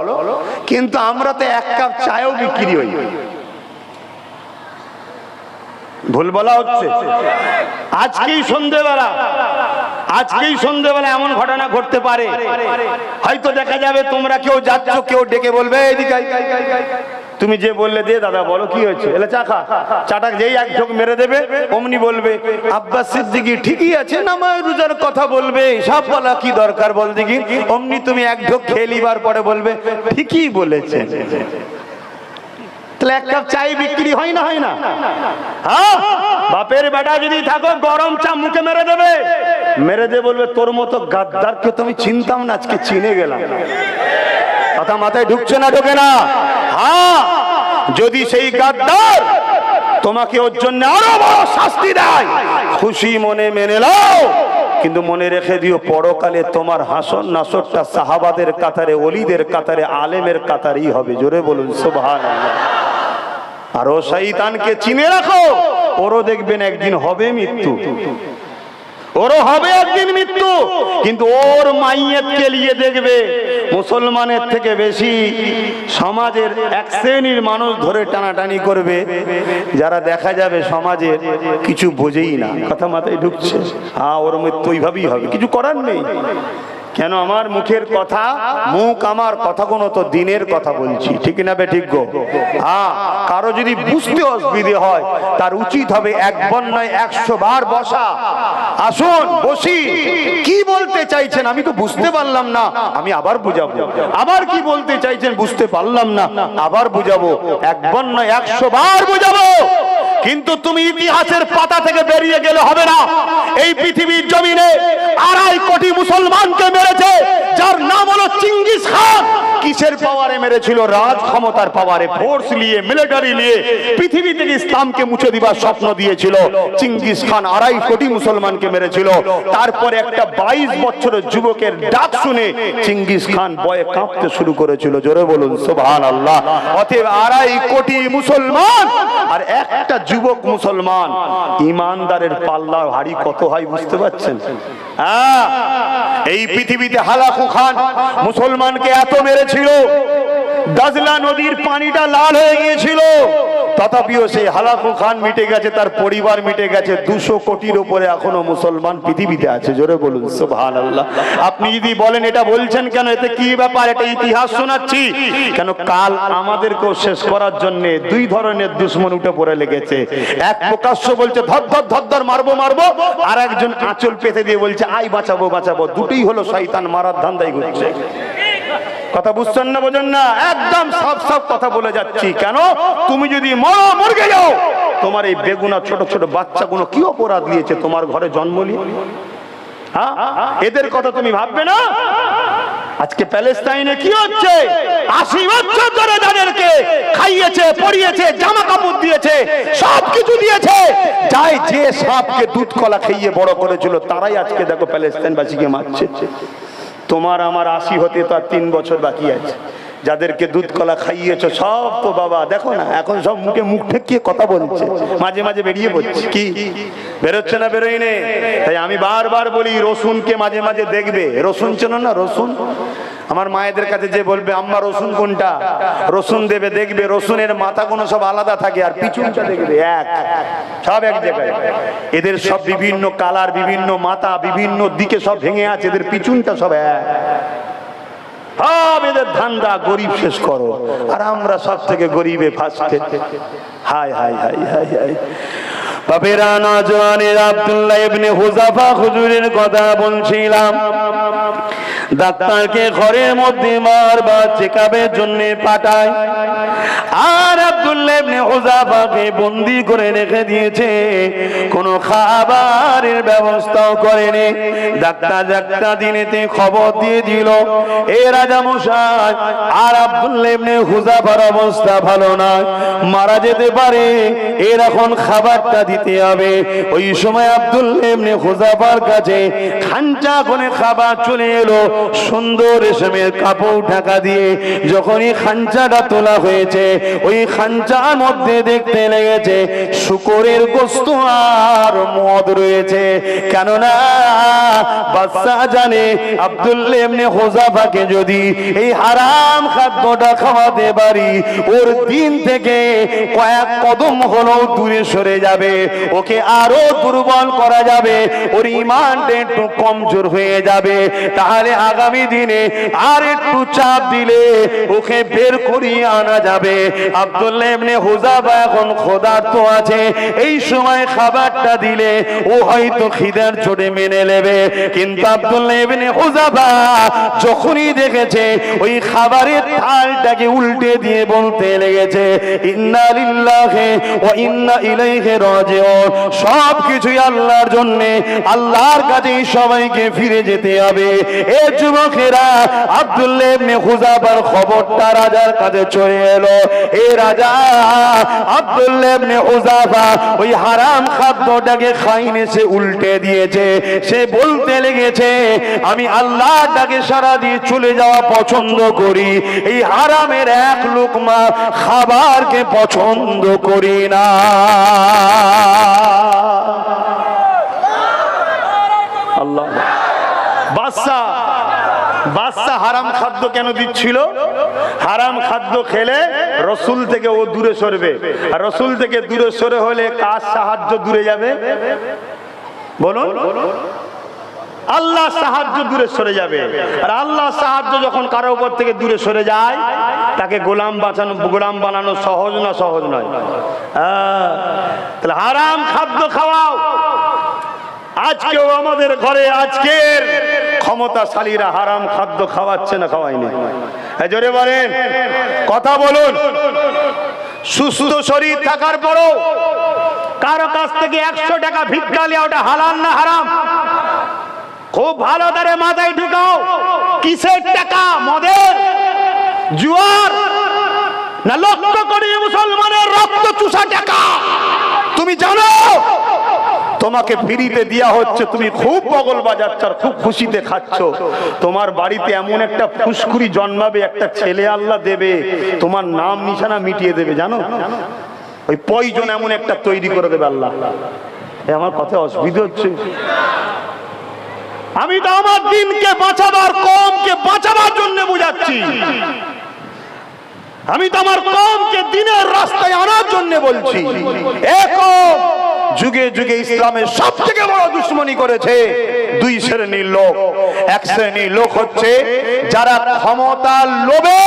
কিন্তু আমরা তো 1 কাপ চায়ও বিক্রি হই। ভুল বলা হচ্ছে? আজকেই সন্ধ্যেবেলা এমন ঘটনা ঘটতে পারে, হয়তো দেখা যাবে তোমরা কেউ যাচ্ছ, কেউ ডেকে বলবে এদিকে, তুমি যে বললে দে দাদা বলো কি হয়েছে, এলে চা খা, চাটা যেই এক ঢোক মেরে দেবে অমনি বলবে আব্বাস সিদ্দিকী ঠিকই আছে, নামাজ রোজার কথা বলবে, সব বলা কি দরকার বল দেখি। অমনি তুমি এক ঢোক খেয়ে নিবার পরে বলবে ঠিকই বলেছে। তাহলে 1 কাপ চাই বিক্রি হয় না হয় না? হ্যাঁ, বাপের বেটা যদি থাকো গরম চা মুখে মেরে দেবে, মেরে দিয়ে বলবে তোর মতো গাদ্দারকে তো আমি চিনতাম না, আজকে চিনে গেলাম। কথা মাথায় ঢুকছে না? ঢোকে না? হ্যাঁ, যদি সেই গাদ্দার তোমাকে ওর জন্য আরো বড় শাস্তি দেয় খুশি মনে মেনে নাও, কিন্তু মনে রেখে দিও পরকালে তোমার হাসর নাসরটা সাহাবাদের কাতারে, ওলিদের কাতারে, আলেমের কাতারেই হবে। জোরে বলুন সুবহানাল্লাহ। আর ও শয়তানকে চিনে রাখো, ওরও দেখবেন একদিন হবে মৃত্যু, ওরও হবে একদিন মৃত্যু, কিন্তু ওর মাইয়াতকে নিয়ে দেখবে মুসলমানের থেকে বেশি সমাজের এক শ্রেণীর মানুষ ধরে টানাটানি করবে, যারা দেখা যাবে সমাজের কিছু বোঝেই না। কথা মাথায় ঢুকছে? হ্যাঁ, ওর মৃত্যু ওইভাবেই হবে, কিছু করার নেই। কেন আমার মুখের কথা, মুখ আমার কথাগুলো তো দিনের কথা বলছি, ঠিক না বে ঠিক গো? হ্যাঁ, কারো যদি বুঝতে অসুবিধে হয় তার উচিত হবে 1 বার নয় 100 বার বসা। আসুন বসি, কি বলতে চাইছেন আমি তো বুঝতে পারলাম না, আমি আবার বুঝাবো। আবার কি বলতে চাইছেন বুঝতে পারলাম না, আবার বুঝাবো। 1 বার নয় 100 বার বুঝাবো। কিন্তু তুমি ইতিহাসের পাতা থেকে বেরিয়ে গেলে হবে না। এই পৃথিবীর জমিনে 2.5 কোটি মুসলমানকে মেরেছে, যার নাম হলো চিঙ্গিস খান। কিসের পাওয়ারে মেরেছিল? রাজ ক্ষমতার পাওয়ারে, ফোর্স নিয়ে, মিলিটারি নিয়ে পৃথিবী থেকে ইসলামকে মুছে দিবার স্বপ্ন দিয়েছিল চিঙ্গিস খান। 2.5 কোটি মুসলমানকে মেরেছিল। তারপরে একটা 22 বছরের যুবকের ডাক শুনে চিঙ্গিস খান ভয়ে কাঁপতে শুরু করেছিল। জোরে বলুন সুবহানাল্লাহ। অতএব 2.5 কোটি মুসলমান আর একটা যুবক মুসলমান, ইমানদারের পাল্লা ভারী কত হয় বুঝতে পারছেন? হ্যাঁ, এই পৃথিবীতে হালাকু খান মুসলমানকে এত মেরেছিল, দাজলা নদীর পানিটা লাল হয়ে গিয়েছিল, তথাপিও সেই হালাকু খান মিটে গেছে, তার পরিবার মিটে গেছে। 200 কোটির উপরে এখনো মুসলমান পৃথিবীতে আছে। জোরে বলুন সুবহানাল্লাহ। আপনি যদি বলেন এটা বলছেন কেন, এতে কি ব্যাপার, এটা ইতিহাস শোনাচ্ছি কেন, কাল আমাদেরকেও শেষ করার জন্য দুই ধরনের দুশ্মন উঠে পড়ে লেগেছে। এক প্রকাশ্য বলছে ধর ধর ধর ধর মারবো মারবো, আর একজন আঁচল পেতে দিয়ে বলছে আই বাঁচাবো বাঁচাবো। দুটোই হলো শয়তান মারার ধান্দাই ঘুরছে। কথা বুঝছেন না, বোঝেন না? একদম সব সব কথা বলে যাচ্ছি। কেন, তুমি যদি মরে যাও, তোমার এই বেগুনা ছোট ছোট বাচ্চাগুলো কি অপরাধ নিয়েছে তোমার ঘরে জন্ম নিয়ে? হ্যাঁ, এদের কথা তুমি ভাববে না? আজকে প্যালেস্টাইনে কি হচ্ছে? 80 বছর ধরে তাদেরকে খাইয়েছে, পরিয়েছে, জামা কাপড় দিয়েছে, সবকিছু দিয়েছে। যাই যে সাপকে দুধ কলা খাইয়ে বড় করেছিল, তারাই আজকে দেখো প্যালেস্টাইনবাসীকে মারছে। তোমার আমার 80 হতে তো আর 3 বছর বাকি আছে। যাদেরকে দুধ কলা খাইয়েছো সব তো বাবা দেখো না, এখন সব মুখে মুখ ঠেকিয়ে কথা বলছে, মাঝে মাঝে বেরিয়ে পড়ছে। কি বেরোচ্ছে না? বেরোই নে। তাই আমি বারবার বলি, রসুনকে মাঝে মাঝে দেখবে। রসুন চেনো না? রসুন আমার মায়েদের কাছে যে বলবে আম্মা রসুন কোনটা, রসুন দেবে, দেখবে রসুনের মাথা কোনো সব আলাদা থাকে, আর পিছনটা দেখবে এক, সব এক জায়গায়। এদের সব বিভিন্ন কালার, বিভিন্ন মাথা, বিভিন্ন দিকে সব ভেঙে আছে, এদের পিছনটা সব এক। সব এদের ধান্দা গরিব শেষ করো, আর আমরা সব থেকে গরিবে ফার্স্টে। হাই হাই হাই হাই হাই। বাবেরা নওজওয়ানের আব্দুল্লাহ ইবনে হুযাফা হুজুরের কথা বলছিলাম। ডাক্তারকে ঘরের মধ্যে বারবার চেকআপের জন্য পাঠায়, আর আব্দুল্লাহ ইবনে হুযাফাকে বন্দী করে রেখে দিয়েছে, কোনো খাবারের ব্যবস্থাও করেনি। ডাক্তার দিনেতে খবর দিয়ে দিল, এ রাজা মশাই, আর আব্দুল্লাহ ইবনে হুযাফার অবস্থা ভালো নয়, মারা যেতে পারে, এর এখন খাবারটা দিতে হবে। ওই সময় আব্দুল্লাহ ইবনে হুযাফার কাছে খাঞ্চা করে খাবার চলে এলো, সুন্দর রেশমের কাপড় ঢাকা দিয়ে। যখনই খাঞ্চাটা তোলা হয়েছে, ওই খাঞ্চার মধ্যে দেখতে লেগেছে শুকরের গোশত আর মদ রয়েছে। কেননা বাদশা জানে আব্দুল্লাহ ইবনে হুযাফাকে যদি এই হারাম খাদ্যটা খাওয়াতে পারি, ওর দিন থেকে কয়েক কদম হলেও দূরে সরে যাবে, ওকে আরো দুর্বল করা যাবে, ওর ঈমানটা একটু কমজোর হয়ে যাবে। তাহলে আগামী দিনে আর একটু চাপ দিলে ওকে বের করিয়ে আনা যাবে। আব্দুল্লাহ ইবনে হুযাফা এখন ক্ষুধার্ত আছে, এই সময় খাবারটা দিলে ও হয়তো খিদার চোটে মেনে নেবে। কিন্তু আব্দুল্লাহ ইবনে হুযাফা যখনই দেখেছে ওই খাবারের থালটাকে উল্টে দিয়ে বলতে লেগেছে, ইন্না লিল্লাহি ওয়া ইন্না ইলাইহি রাজিউন। সবকিছুই আল্লাহর জন্য, আল্লাহর কাছেই সবাইকে ফিরে যেতে হবে। এ যুবকেরা, আব্দুল্লাহ ইবনে হুযাফার খবরটা রাজার কাছে চলে এলো। এ রাজা, আব্দুল্লাহ ইবনে হুযাফা ওই হারাম খাদ্যটাকে খাইনে সে উল্টে দিয়েছে। সে বলতে লেগেছে, আমি আল্লাহটাকে সারা দিয়ে চলে যাওয়া পছন্দ করি, এই হারামের এক লুকমা খাবারকে পছন্দ করি না। আল্লাহ। বাদশা হারাম খাদ্য কেন দিচ্ছিল? হারাম খাদ্য খেলে রসুল থেকে ও দূরে সরবে, আর রসুল থেকে দূরে সরে হলে কার সাহায্য দূরে যাবে বলুন? আল্লাহ সাহায্য দূরে সরে যাবে। আর আল্লাহ সাহায্য যখন কারো উপর থেকে দূরে সরে যায়, তাকে গোলাম বানানো সহজ না? সহজ নয়। তাহলে হারাম খাদ্য খাওয়াও। আজকেও আমাদের ঘরে আজকের ক্ষমতাশালীরা হারাম খাদ্য খাওয়াচ্ছে না খাওয়ায়নি? জোরে বলেন, কথা বলুন। সুস্থ শরীর থাকার পরও কারো কাছ থেকে 100 টাকা ভিক্ষা নেওয়া, ওটা হালাল না হারাম? খুব ভালো করে মাথায় ঢুকাও। কিসের টাকা? মদের, জুয়ার, না লক্ষ কোটি মুসলমানের রক্ত চুষা টাকা? তুমি জানো তোমাকে ফ্রিতে দেয়া হচ্ছে, তুমি খুব বগল বাজাচ্ছ আর খুব খুশিতে খাচ্ছ। তোমার বাড়িতে এমন একটা ফুসকুড়ি জন্মাবে, একটা ছেলে আল্লাহ দেবে, তোমার নাম নিশানা মিটিয়ে দেবে। জানো, ওই পয়জন এমন একটা তৈরি করে দেবে আল্লাহ। আমার কথা অসুবিধা হচ্ছে? আমি তো আমার দিনকে বাঁচাবার, কমকে বাঁচাবার জন্য বুঝাচ্ছি। আমি তো আমার কওমকে দ্বীনের রাস্তায় আনার জন্য বলছি। কওম যুগে যুগে ইসলামের সবথেকে বড় দুশমনি করেছে দুই শ্রেণীর লোক। এক শ্রেণীর লোক হচ্ছে যারা ক্ষমতার লোভে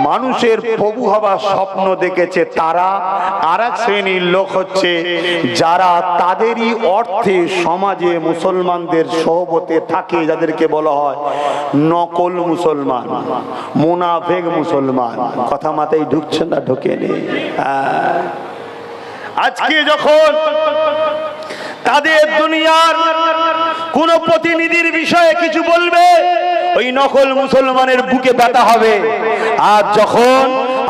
মানুষের প্রভু হবার স্বপ্ন দেখেছে তারা। আর এক শ্রেণীর লোক হচ্ছে যারা তাদেরই অর্থে সমাজে মুসলমানদের সহবতে থাকে, যাদেরকে বলা হয় নকল মুসলমান, মুনাফেক মুসলমান। কথা মাথায় ঢুকছে না? ঢোকে নেই। আজকে যখন তাদের দুনিয়ার কোন প্রতিনিধির বিষয়ে কিছু বলবে, ওই নকল মুসলমানের বুকে ব্যথা হবে। আর যখন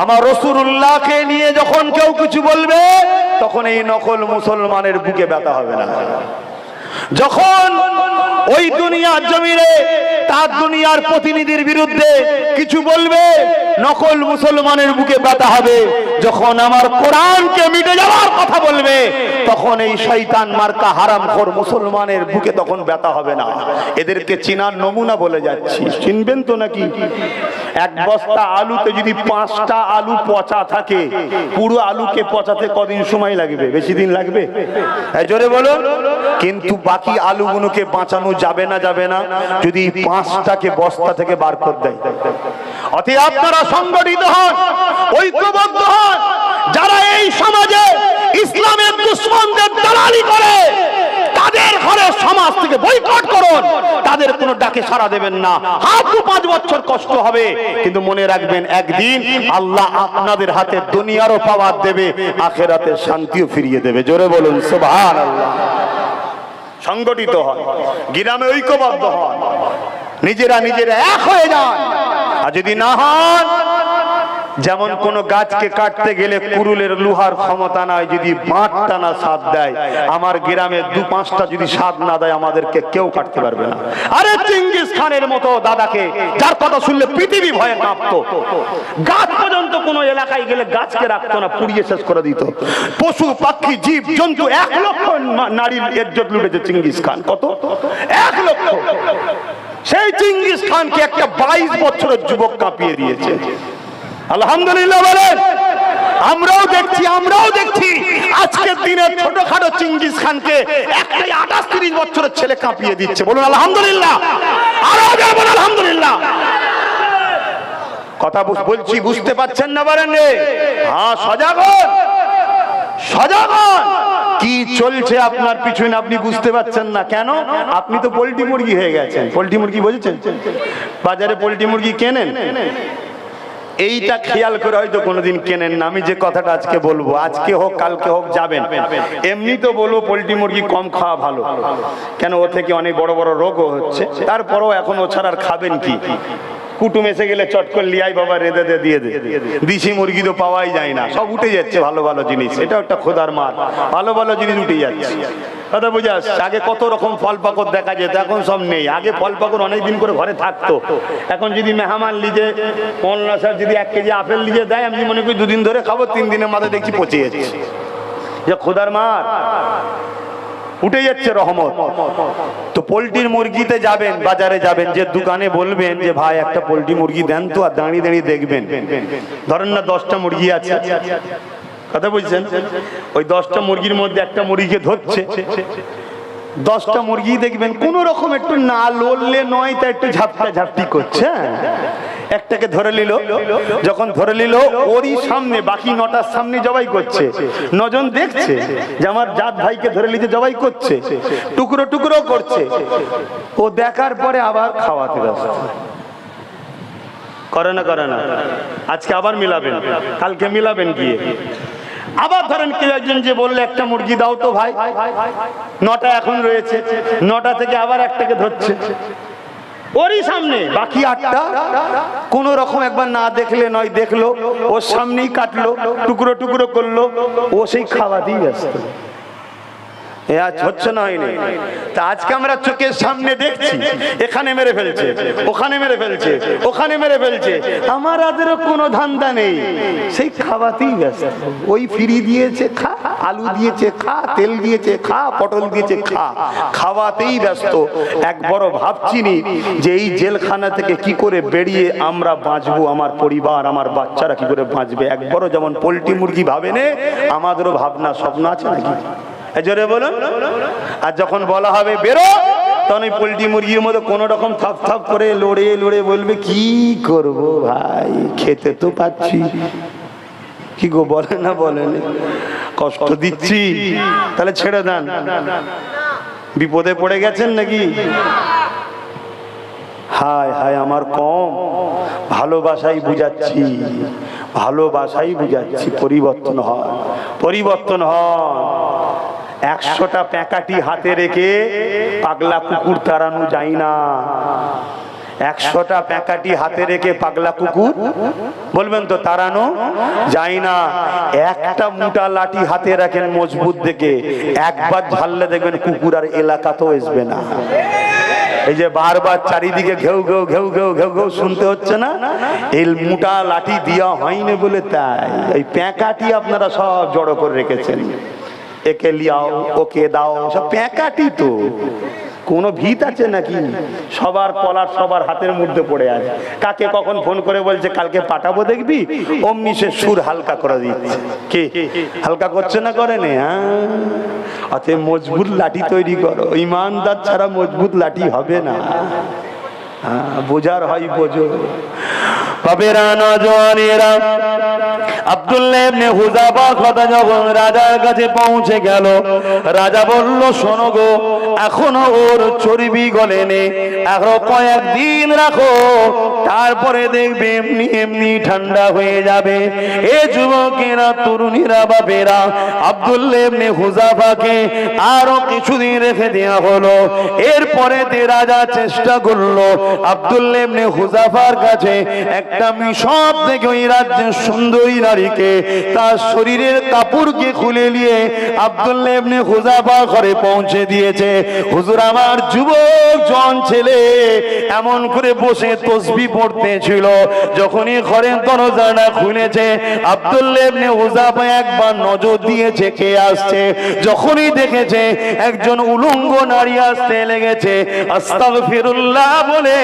আমার রাসূলুল্লাহকে নিয়ে যখন কেউ কিছু বলবে, তখন এই নকল মুসলমানের বুকে ব্যথা হবে না। যখন ওই দুনিয়ার জমিনে তার দুনিয়ার প্রতিনিধির বিরুদ্ধে কিছু বলবে, নকল মুসলমানের বুকে ব্যথা হবে। যখন আমার কোরআনকে মিটে যাওয়ার কথা বলবে, তখন এই শয়তান মার্কা হারামখোর মুসলমানের বুকে তখন ব্যথা হবে না। এদেরকে চিনার নমুনা বলে যাচ্ছি, চিনবেন তো নাকি? এক বস্তা আলুতে যদি 5টা আলু পচা থাকে, পুরো আলুকে পচাতে কদিন সময় লাগবে? বেশি দিন লাগবে? জোরে বলুন। কিন্তু বাকি আলুগুলোকে বাঁচানো যাবে না, যাবে না যদি 5টাকে বস্তা থেকে বার করে দেয়। অতএব আপনারা সংগঠিত হন, ঐক্যবদ্ধ হন। যারা এই সমাজে ইসলামের দুশমনদের দালালি করে, তাদের ঘরে সমাজ থেকে বয়কট করুন। তাদের কোনো ডাকে সাড়া দেবেন না। হয়তো 5 বছর কষ্ট হবে, কিন্তু মনে রাখবেন একদিন আল্লাহ আপনাদের হাতে দুনিয়ারও পাওয়ার দেবে, আখিরাতের শান্তিও ফিরিয়ে দেবে। জোরে বলুন সুবহানাল্লাহ। সংগঠিত হয়, গ্রামে ঐক্যবদ্ধ হয়, নিজেরা নিজেরা এক হয়ে যান। আর যদি না হন, যেমন কোন গাছকে কাটতে গেলে কুরুলের লোহার ক্ষমতা নাই, যদি বাঁট টানা সাথ দেয়, আমার গ্রামে 2-5টা যদি সাথ না দেয়, আমাদেরকে কেউ কাটতে পারবে না। আরে চেঙ্গিস খানের মতো দাদাকে, যার কথা শুনলে পৃথিবী ভয়ে কাঁপতো, গাছ পর্যন্ত কোন এলাকায় গেলে গাছকে রাখতো না, পুড়িয়ে শেষ করে দিত। পশু পাখি জীব জন্তু 1 লক্ষ নারীর ইজ্জত লুটেছে চেঙ্গিস খান। কত? 1 লক্ষ। সেই চেঙ্গিস খানকে একটা 22 বছরের যুবক কাঁপিয়ে দিয়েছে। আলহামদুলিল্লাহ বলেন। আমরাও দেখছি আজকের দিনে ছোটখাটো চেঙ্গিস খানকে একটাই 28-30 বছরের ছেলে কাঁপিয়ে দিচ্ছে। বলুন আলহামদুলিল্লাহ। আরো বলুন আলহামদুলিল্লাহ। কথা বলছি, বুঝতে পাচ্ছেন না? বলেন হ্যাঁ, সজাগ হন, সজাগ হন। কি চলছে আপনার পিছনে আপনি বুঝতে পাচ্ছেন না কেন? আপনি তো পোল্ট্রি মুরগি হয়ে গেছেন। পোল্ট্রি মুরগি বুঝেছেন? বাজারে পোল্ট্রি মুরগি কেনেন, এইটা খেয়াল করে হয়তো কোনোদিন কেনেন না। আমি যে কথাটা আজকে বলবো, আজকে হোক কালকে হোক যাবেন, এমনি তো বলবো পোল্ট্রি মুরগি কম খাওয়া ভালো, কেন ও থেকে অনেক বড় বড় রোগও হচ্ছে। তারপরেও এখন ও ছাড়া আর খাবেন কি? কুটুম এসে গেলে চট করে লিয়াই বাবা রেঁধে দে, দিয়ে দে। দেশি মুরগি তো পাওয়াই যায় না, সব উঠে যাচ্ছে ভালো ভালো জিনিস। এটা একটা খোদার মার, ভালো ভালো জিনিস উঠে যাচ্ছে। কথা বুঝে আসছে? আগে কত রকম ফল পাকড় দেখা যেত, এখন সব নেই। আগে ফল পাকড় অনেকদিন করে ঘরে থাকতো। এখন যদি মেহমান লিজে মোল্লা সাহেব যদি 1 কেজি আপেল লিজে দেয়, আমি মনে করি 2 দিন ধরে খাবো, 3 দিনের মাথায় দেখছি পচে যাচ্ছে। যে খোদার মার, উঠে যাচ্ছে রহমত। তো পোল্ট্রির মুরগিতে যাবেন, বাজারে যাবেন, যে দোকানে বলবেন যে ভাই একটা পোল্ট্রি মুরগি দেন তো, আর দাঁড়িয়ে দাঁড়িয়ে দেখবেন। ধরেন না 10টা মুরগি আছে, কথা বুঝছেন? ওই 10টা মুরগির মধ্যে একটা মুরগিকে ধরছে, 10টা মুরগি দেখবেন কোন রকম একটু না লড়লে নয়, তা একটু ঝাপটা ঝাপটি করছে। একটাকে ধরে নিল, যখন ধরে নিল ওরই সামনে বাকি 9টার সামনে জবাই করছে। 9 জন দেখছে যে আমার জাত ভাইকে ধরে নিতে জবাই করছে, টুকরো টুকরো করছে। ও দেখার পরে আবার খাওয়াতে ব্যস্ত। করে না? আজকে আবার মিলাবেন, কালকে মিলাবেন গিয়ে। আবার ধরেন কেউ একজন যে বললে একটা মুরগি দাও তো ভাই, 9টা এখন রয়েছে, 9টা থেকে আবার একটাকে ধরছে ওরই সামনে। বাকি 8টা কোন রকম একবার না দেখলে নয়, দেখলো, ওর সামনেই কাটলো, টুকরো টুকরো করলো, ও সেই খাওয়াতেই ব্যস্ত। এ আজ হচ্ছে না, হয়নি। তা আজকে আমরা চোখের সামনে দেখছি, এখানে মেরে ফেলছে, ওখানে মেরে ফেলছে, ওখানে মেরে ফেলছে, আমাদেরও কোনো ধান্দা নেই, সেই খাওয়াতেই ব্যস্ত। ওই ফ্রি দিয়েছে খা, আলু দিয়েছে খা, তেল দিয়েছে খা, পটল দিয়েছে খা, খাওয়াতেই ব্যস্ত। একবারও ভাবছিনি যে এই জেলখানা থেকে কি করে বেরিয়ে আমরা বাঁচবো, আমার পরিবার, আমার বাচ্চারা কি করে বাঁচবে। একবারও যেমন পোল্ট্রি মুরগি ভাবেনে, আমাদেরও ভাবনা স্বপ্ন আছে নাকি? জোরে বলুন। আর যখন বলা হবে বেরো, তখন ওই পোল্ট্রি মুরগির মধ্যে কোন রকম থাপ থাপ করে লড়ে লড়ে বলবে কি করব ভাই, খেতে তো পাচ্ছি, কি গো বলে না বলেন, কষ্ট দিচ্ছি, তাহলে ছেড়ে দেন। বিপদে পড়ে গেছেন নাকি? হায় হায় আমার কম, ভালোবাসাই বুঝাচ্ছি, ভালোবাসাই বুঝাচ্ছি, পরিবর্তন হয়, পরিবর্তন হয়। 100টা প্যাকাটি হাতে রেখে পাগলা কুকুর তাড়ানো যায় না। 100টা প্যাকাটি হাতে রেখে পাগলা কুকুর বলবেন তো তাড়ানো যায় না। একটা মোটা লাঠি হাতে রাখেন মজবুত দেখে, একবার ঝাললে দেখবেন কুকুর আর এলাকাতেও আসবে না। এই যে বারবার চারিদিকে ঘেউ ঘেউ ঘেউ ঘেউ ঘেউ ঘেউ শুনতে হচ্ছে না, এই মোটা লাঠি দেওয়া হয়নি বলে তাই এই প্যাকাটি আপনারা সব জড়ো করে রেখেছেন। একে লিয়াও, ওকে দাও, সব প্যাকাটি। তো কোনো ভিত আছে নাকি? সবার কলার সবার হাতের মধ্যে পড়ে আছে। কাকে কখন ফোন করে বলছে কালকে পাঠাবো দেখবি, অমনি সে সুর হালকা করে দিচ্ছে। কে হালকা করছে না করে নে? অতএব মজবুত লাঠি তৈরি করো, ইমানদার ছাড়া মজবুত লাঠি হবে না। বোঝার হয় বোঝো। বাবেরা নজওয়ানেরা, আব্দুল্লাহ ইবনে হুযাফার কথা যখন রাজার কাছে পৌঁছে গেল, রাজা বলল শোনো গো, এখনো ওর চর্বি গলেনি, আরো কয়েকদিন রাখো, তারপরে দেখবে এমনি এমনি ঠান্ডা হয়ে যাবে। এ যুবকেরা, তরুণীরা, বাবেরা, আব্দুল্লাহ ইবনে হুযাফাকে আরো কিছুদিন রেখে দেওয়া হলো। এরপরে রাজা চেষ্টা করলো আব্দুল্লাহ ইবনে হুযাফার কাছে একটা মিশর থেকে ওই রাজ্যের সুন্দরী নারীকে তার শরীরের কাপড়কে খুলে নিয়ে আব্দুল্লাহ ইবনে হুযাফার ঘরে পৌঁছে দিয়েছে। হুজুর, আমার যুবক জন ছেলে এমন করে বসে তাসবিহ পড়তেছিল, যখনই ঘরের দরজাটা খুলেছে আব্দুল্লাহ ইবনে হুযাফা একবার নজর দিয়েছে কে আসছে। যখনই দেখেছে একজন উলঙ্গ নারী আসতে লেগেছে, আস্তাগফিরুল্লাহ বলে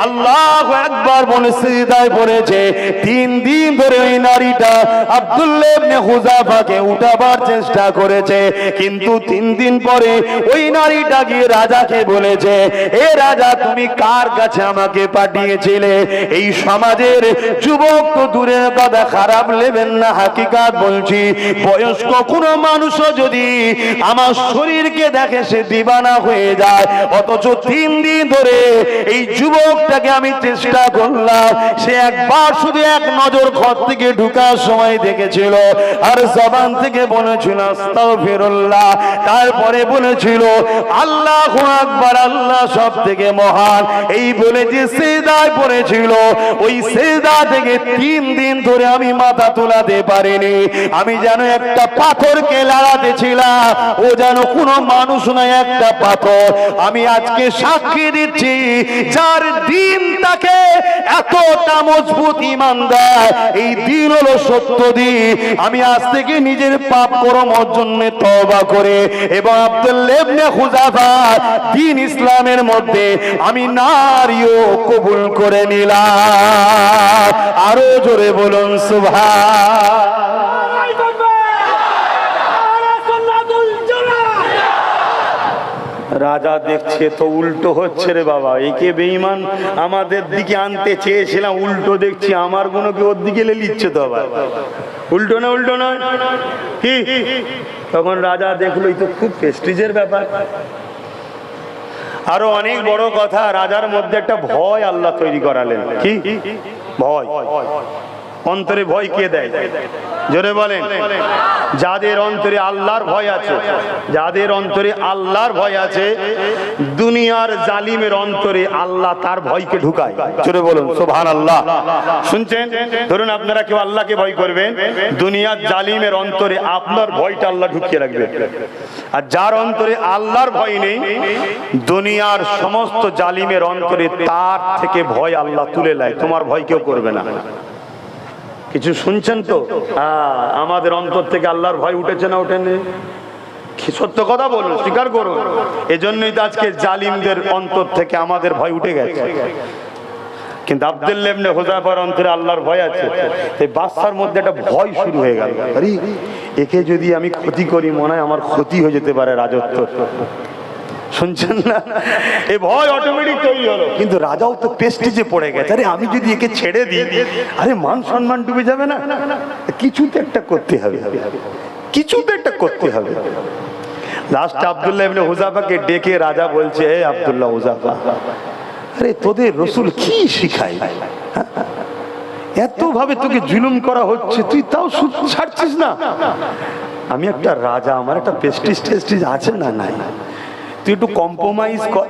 আল্লাহু আকবার বলে সিজদায় পড়েছে। 3 দিন ধরে ওই নারীটা আব্দুল্লাহ ইবনে হুযাফাকে উঠাবার চেষ্টা করেছে, কিন্তু 3 দিন পরে ওই নারীটা গিয়ে রাজাকে বলেছে, এ রাজা, তুমি কার কাছে আমাকে পাঠিয়েছিলে? এই সমাজের যুবক তো দূরের কথা, খারাপ নেবেন না, হাকিকাত বলছি, বয়স্ক কোনো মানুষও যদি আমার শরীরকে দেখে সে দিবানা হয়ে যায়। অথচ 3 দিন ধরে এই যুবকটাকে আমি চেষ্টা করলাম, সে একবার শুধু এক নজর ঘর থেকে ঢুকার সময় দেখেছিল, আর জবান থেকে বলেছিল আস্তাগফিরুল্লাহ, তারপরে বলেছিল আল্লাহু আকবার, আল্লাহ সব থেকে মহান, এই বলে যে সিজদায় পড়েছিল, ওই সিজদা থেকে 3 দিন ধরে আমি মাথা তোলাতে পারিনি। আমি যেন একটা পাথরকে লাড়াতে ছিলাম, ও যেন কোনো মানুষ নয়, একটা পাথর। আমি আজকে সাক্ষী দিচ্ছি, যার দিন তাকে এতটা মজবুত ইমানদার, এই দিন হলো সত্য দিন। আমি আজ থেকে নিজের পাপ কর্মের জন্য তওবা করে এবং আব্দুল্লাহ ইবনে হুযাফার দিন ইসলামের মধ্যে আমি নারীও কবুল করে নিলাম। আরো জোরে বলুন সুবহান। রাজা দেখছে তো উল্টো হচ্ছে রে বাবা, একে বেঈমান আমাদের দিকে আনতে চেয়েছিলাম, উল্টো দেখছি আমার গুণ কি ওর দিকে লিচ্ছে তো আবার। উল্টো না, উল্টো না কি? তখন রাজা দেখলো এই তো খুব প্রেস্টিজের ব্যাপার। আরো অনেক বড় কথা, রাজার মধ্যে একটা ভয় আল্লাহ তৈরি করালেন। কি ভয়? অন্তরে ভয় কে দেয়? জোরে বলেন। যাদের অন্তরে আল্লাহর ভয় আছে, যাদের অন্তরে আল্লাহর ভয় আছে, দুনিয়ার জালিমের অন্তরে আল্লাহ তার ভয়কে ঢুকায়। জোরে বলুন সুবহানাল্লাহ। শুনছেন? ধরুন আপনারা কেউ আল্লাহকে ভয় করবেন, দুনিয়ার জালিমের অন্তরে আপনার ভয়টা আল্লাহ ঢুকিয়ে রাখবে। আর যার অন্তরে আল্লাহর ভয় নেই, দুনিয়ার সমস্ত জালিমের অন্তরে তার থেকে ভয় আল্লাহ তুলে নেয়। তোমার ভয় কেউ করবে না। কিছু শুনছেন তো? আমাদের অন্তর থেকে আল্লাহর ভয় উঠেছে না ওঠেনি? সত্য কথা বলুন, স্বীকার করুন। এজন্যই তো আজকে জালিমদের অন্তর থেকে আমাদের ভয় উঠে গেছে। কিন্তু আব্দুল্লাহ ইবনে হুযাফার অন্তরে আল্লাহর ভয় আছে। এই বাচ্চার মধ্যে একটা ভয় শুরু হয়ে গেল, আরে একে যদি আমি ক্ষতি করি মনে হয় আমার ক্ষতি হয়ে যেতে পারে রাজত্ব। শুনছেন না? এই ভয় অটোমেটিক তৈরি হলো। কিন্তু রাজাও তো পেস্টিজে পড়ে গেছে, আরে আমি যদি একে ছেড়ে দিই আরে মান সম্মান ডুবে যাবে না? কিছু তো একটা করতে হবে, কিছু তো একটা করতে হবে। লাস্ট আব্দুল্লাহ ইবনে হুযাফাকে ডেকে রাজা বলছে, হে আব্দুল্লাহ হুযাফা, আরে তোদের রাসূল কি শিখায়? এত ভাবে তোকে জুলুম করা হচ্ছে, তুই তাও ছাড়ছিস না? আমি একটা রাজা, আমার একটা প্রেস্টিজ আছে না? নাই, তুই একটু কম্প্রোমাইজ কর,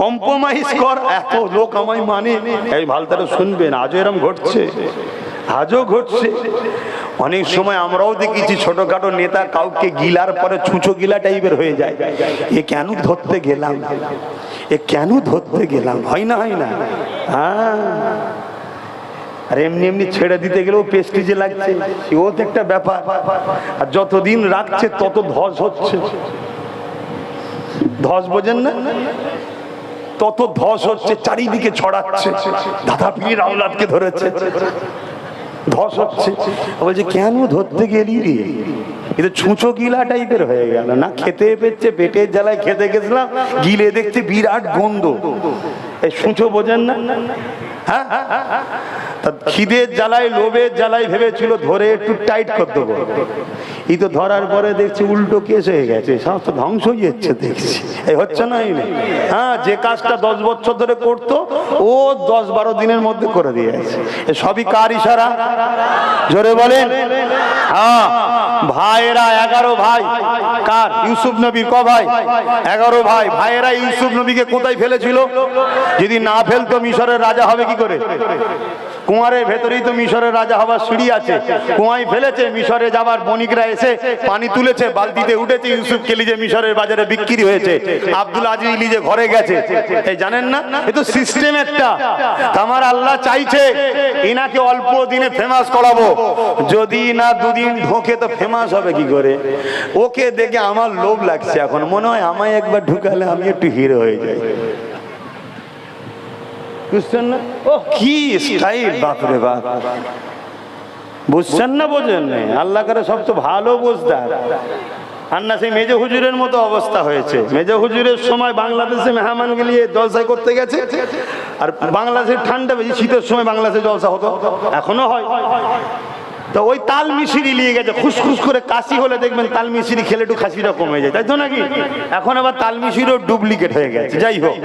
কম্প্রোমাইজ কর। এত লোক আমায় মানে, এই ভালতারা শুনবেন, আজও এরম ঘটছে, আজও ঘটছে। অনেক সময় আমরাও দেখেছি ছোটখাটো নেতা কাউকে গিলার পরে ছুঁচো গিলা টাইপের হয়ে যায়। এ কেন ধরতে গেলাম, এ কেন ধরতে গেলাম, হয় না? হয় না? হ্যাঁ। আর এমনি এমনি ছেড়ে দিতে গেলেও পেস্টিজে লাগছে, সেও তো একটা ব্যাপার। আর যতদিন রাখছে তত ধস হচ্ছে। ধস বোঝেন না? তত ধস হচ্ছে, চারিদিকে ছড়াচ্ছে। দাদা পীর আওলাদকে ধরেছে, ধস হচ্ছে। বলছে কেন ধরতে গেলি রে? এটা ছুঁচো গিলা টাইপের হয়ে গেল না, খেতে পেচ্ছে, পেটের জ্বালায় খেতে গেছিলাম, গিলে দেখছে বিরাট গন্ধ। এই ছুঁচো বোঝেন না? হ্যাঁ, খিদের জ্বালায় লোভের জ্বালায় ভেবেছিল ধরে একটু টাইট করে দেবো, এই তো ধরার পরে দেখছি উল্টো কেস হয়ে গেছে, সমস্ত ধ্বংস হয়ে যাচ্ছে দেখছি। এই হচ্ছে না? হ্যাঁ, যে কাজটা 10 বছর ধরে করতো ও 10-12 দিনের মধ্যে করে দিয়েছে। সবই কার ইশারা? জোরে বলেন। হ্যাঁ, ভাইয়েরা 11 ভাই, কার? ইউসুফ নবীর। ক ভাই? 11 ভাই। ভাইয়েরা ইউসুফ নবীকে কোথায় ফেলেছিল? যদি না ফেলতো মিশরের রাজা হবে কি করে? কুয়ারের ভেতরেই তো মিশরের রাজা হবার সিঁড়ি আছে, কুয়ায় ফেলেছে। মিশরে যাবার বণিকরা এসে পানি তুলেছে, বালতিতে উঠেছে, ইউসুফকে লিজে মিশরের বাজারে বিক্রি হয়েছে। আব্দুল আজিজ লিজে ঘরে গেছে। এই জানেন না? এ তো সিস্টেম একটা। আমার আল্লাহ চাইছে ইনাকে অল্প দিনে ফেমাস করাবো, যদি না দুদিন ঢোকে তো ফেমাস হবে কি করে? ওকে দেখে আমার লোভ লাগছে, এখন মনে হয় আমায় একবার ঢুকালে আমি একটু হিরো হয়ে যাই। বুঝছেন না? ও কি স্টাইল, বাপরে বাপ। বুঝছেন না? বোঝেন না? আল্লাহ করে সব তো ভালো বুঝদার। আর না সেই মেজো হুজুরের মতো অবস্থা হয়েছে। মেজো হুজুরের সময় বাংলাদেশে মেহমান গেলিয়ে জলসা করতে গেছে, আর বাংলাদেশের ঠান্ডা বেশি, শীতের সময় বাংলাদেশে জলসা হতো, এখনো হয়। তো ওই তাল মিশরি নিয়ে গেছে, খুসখুস করে কাশি হলে দেখবেন তাল মিশরি খেলে একটু খাসিটা কমে যায়, তাই তো নাকি? এখন আবার তাল মিশরিও ডুপ্লিকেট হয়ে গেছে। যাই হোক,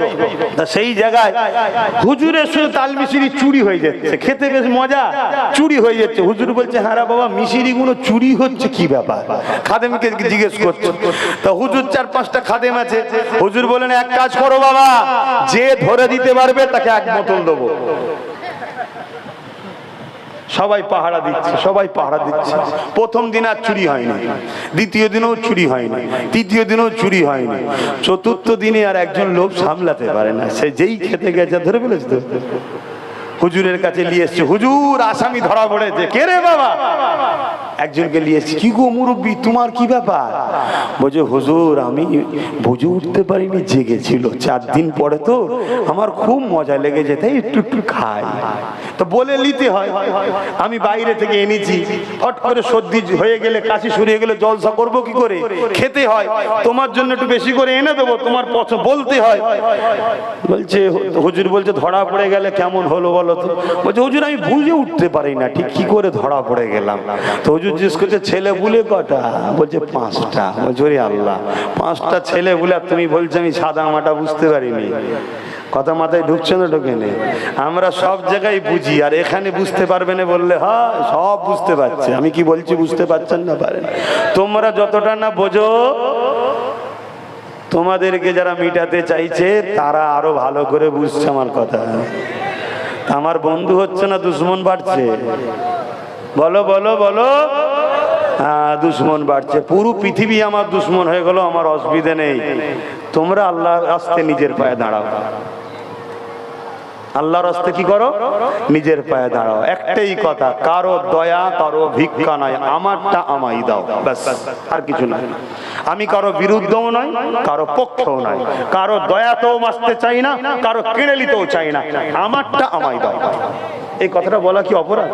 তা সেই জায়গায় হুজুরের সঙ্গে তাল মিশরি চুরি হয়ে যাচ্ছে, খেতে বেশ মজা, চুরি হয়ে যাচ্ছে। হুজুর বলছে, হ্যাঁ বাবা, মিশরি গুলো চুরি হচ্ছে কি ব্যাপার? খাদেমকে জিজ্ঞেস করছে। তা হুজুর 4-5টা খাদেম আছে। হুজুর বলেন, এক কাজ করো বাবা, যে ধরে দিতে পারবে তাকে 1 বোতল দেবো। সবাই পাহারা দিচ্ছে, সবাই পাহারা দিচ্ছে। প্রথম দিন আর চুরি হয়নি, দ্বিতীয় দিনেও চুরি হয়নি, তৃতীয় দিনেও চুরি হয়নি, চতুর্থ দিনে আর একজন লোক সামলাতে পারে না, সে যেই খেতে গেছে ধরে ফেলেছে। তো হুজুরের কাছে নিয়ে এসছে, হুজুর আসামি ধরা পড়েছে। কে রে বাবা? একজনকে নিয়ে এসছে। কি গো মুরব্বী, তোমার কি ব্যাপার? বলছে, হুজুর আমি বুঝে উঠতে পারিনি, জেগেছিল 4 দিন পরে, তো আমার খুব মজা লেগেছে, তাই একটু একটু খাই। তো বলে নিতে হয়, আমি বাইরে থেকে এনেছি, হট করে সর্দি হয়ে গেলে, কাশি শুরু হয়ে গেলে জলসা করবো কি করে? খেতে হয়, তোমার জন্য একটু বেশি করে এনে দেবো, তোমার পছন্দ বলতে হয়। বলছে, হুজুর বলছে, ধরা পড়ে গেলে কেমন হলো বলো তো? বলছে, হুজুর আমি বুঝে উঠতে পারি না ঠিক কি করে ধরা পড়ে গেলাম। তো হুজুর জিজ্ঞেস করছে, ছেলে বুলে কটা? বলছে, 5টা। বলছে, আল্লাহ, 5টা ছেলে বুলে, তুমি বলছো আমি সাদা মাটা বুঝতে পারিনি। কথা মাথায় ঢুকছে না ঢুকে নেই? আমরা সব জায়গায় বুঝি, আর এখানে বুঝতে পারবে না বললে হয়? সব বুঝতে পারছে, আমি কি বলছি বুঝতে পারছেন না পারেন? তোমরা যতটা না বোঝো, তোমাদেরকে যারা মিটাতে চাইছে তারা আরো ভালো করে বুঝছে আমার কথা। আমার বন্ধু হচ্ছে না, দুশ্মন বাড়ছে। বলো বলো বলো। হ্যাঁ, দুশ্মন বাড়ছে। পুরো পৃথিবী আমার দুশ্মন হয়ে গেল, আমার অসুবিধা নেই। তোমরা আল্লাহর রাস্তায় নিজের পায়ে দাঁড়াও। আল্লাহর রাস্তায় কি করো? নিজের পায়ে দাঁড়াও। একটাই কথা, কারো দয়া কারো ভিক্ষা নয়, আমারটা আমায় দাও, ব্যাস, আর কিছু নয়। আমি কারো বিরুদ্ধেও নয়, কারো পক্ষেও নয়, কারো দয়াতেও বাঁচতে চাই না, কারো কেড়ে নিতেও চাই না, আমারটা আমায় দাও। এই কথাটা বলা কি অপরাধ?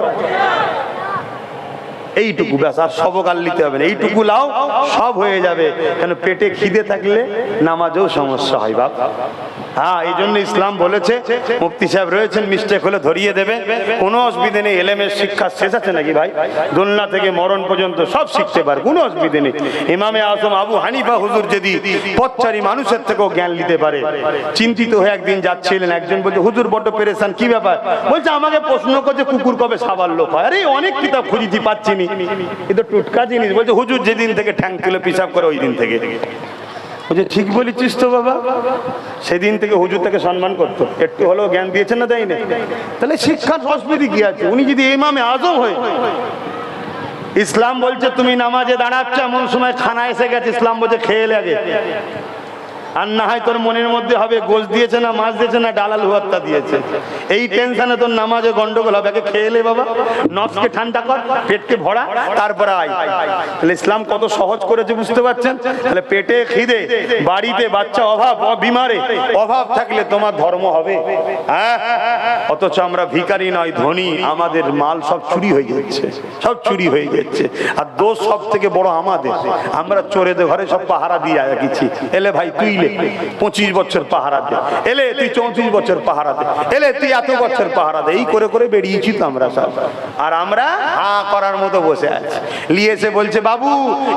এইটুকু ব্যাস, আর সবকাল নিতে হবে না। এইটুকু লাও, সব হয়ে যাবে। কেন? পেটে খিদে থাকলে নামাজেও সমস্যা হয় বাপ। হ্যাঁ, এই জন্য ইসলাম বলেছে, মুফতি সাহেব রয়েছেন, মিস্টেক হলে ধরিয়ে দেবে, কোনো অসুবিধা নেই। এলেমের শিক্ষা শেষ আছে নাকি ভাই? দুনিয়া থেকে মরণ পর্যন্ত সব শিখতে পারে, কোনো অসুবিধা নেই। ইমামে আজম আবু হানিফা হুজুর যদি পথচারী মানুষের থেকেও জ্ঞান নিতে পারে। চিন্তিত হয়ে একদিন যাচ্ছিলেন, একজন বলছে, হুজুর বড্ড পেরেশান, কি ব্যাপার? বলছে, আমাকে প্রশ্ন করছে কুকুর কবে সাবার লোক হয়। আরে অনেক কিতাব খুঁজেছি, পাচ্ছি নি, এ তো টুটকা জিনিস। বলছে, হুজুর যেদিন থেকে ঠ্যাং তুলে পিসাব করে ওই দিন থেকে। বলছে, ঠিক বলেছিস তো বাবা। সেদিন থেকে হুজুর তাকে সম্মান করতো, একটু হলেও জ্ঞান দিয়েছেন না, দেয় না? তাহলে শিক্ষার অসুবিধা কি আছে? উনি যদি ইমামে আজম হয়। ইসলাম বলছে তুমি নামাজে দাঁড়াচ্ছ, এমন সময় খানা এসে গেছে, ইসলাম বলছে খেয়ে লাগে। আর না হয় তোর মনের মধ্যে হবে গোশ দিয়েছে না মাছ দিয়েছে না ডাল আলু ভর্তা দিয়েছে, এই টেনশনে তোর নামাজে গন্ডগোল হবে। আগে খেয়ে লে বাবা, নফসকে ঠান্ডা কর, পেটকে ভরা, তারপরে আয়। তাহলে ইসলাম কত সহজ করেছে বুঝতে পারছেন? তাহলে পেটে খিদে, বাড়িতে বাচ্চা অভাব, বিমারে অভাব থাকলে তোমার ধর্ম হবে? হ্যাঁ, অথচ আমরা ভিখারি নয়, ধনী, আমাদের মাল সব চুরি হয়ে যাচ্ছে, সব চুরি হয়ে যাচ্ছে। আর দোষ সব থেকে বড় আমাদের, আমরা চোরেদের ঘরে সব পাহারা দিয়ে গেছি। এলে ভাই তুই 25 বছর পাহারা দে, এলে তুই 34 বছর পাহারা দে, এলে তুই এত বছর পাহারা দে, এই করে করে বেরিয়েছি তো আমরা সব। আর আমরা হা করার মতো বসে আছি। লিয়েছে বলছে, বাবু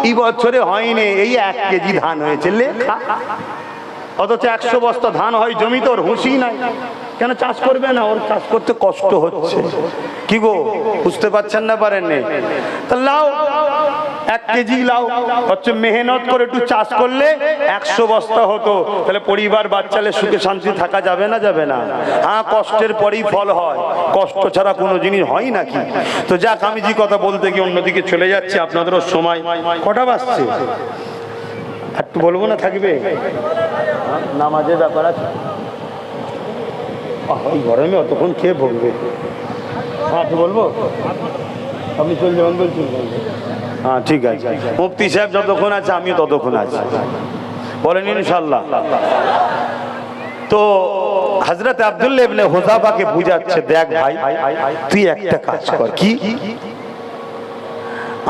এই বছরে হয়নি, এই 1 কেজি ধান হয়েছে, লেখা। অথচ 100 বস্তা ধান হয় জমি, তোর হুঁশি নাই। কেন চাষ করবে না? ওর চাষ করতে কষ্ট হচ্ছে। কি গো, বুঝতে পারছেন না পারেন? তা লাও 1 কেজি লাও, হচ্ছে মেহনত করে একটু চাষ করলে 100 বস্তা হতো। তাহলে পরিবার বাচ্চালে সুখে শান্তি থাকা যাবে না? যাবে না? হ্যাঁ, কষ্টের পরেই ফল হয়, কষ্ট ছাড়া কোনো জিনিস হয় নাকি? তো যাক, আমি যে কথা বলতে গিয়ে অন্যদিকে চলে যাচ্ছি। আপনাদেরও সময় কটা বাজছে? একটু বলবো না, থাকবে? নামাজের ব্যাপার আছে, এই গরমে অতক্ষণ খেয়ে ভোগবে। হ্যাঁ, একটু বলবো, আপনি চলে যাবেন বলছেন? হ্যাঁ, ঠিক আছে। মুফতি সাহেব যতক্ষণ আছে আমিও ততক্ষণ আছি, বলেন ইনশাল্লাহ। তো হযরত আব্দুল্লাহ ইবনে হুযাফাকে বুঝাচ্ছে, দেখ ভাই, তুই একটা কাজ কর। কি?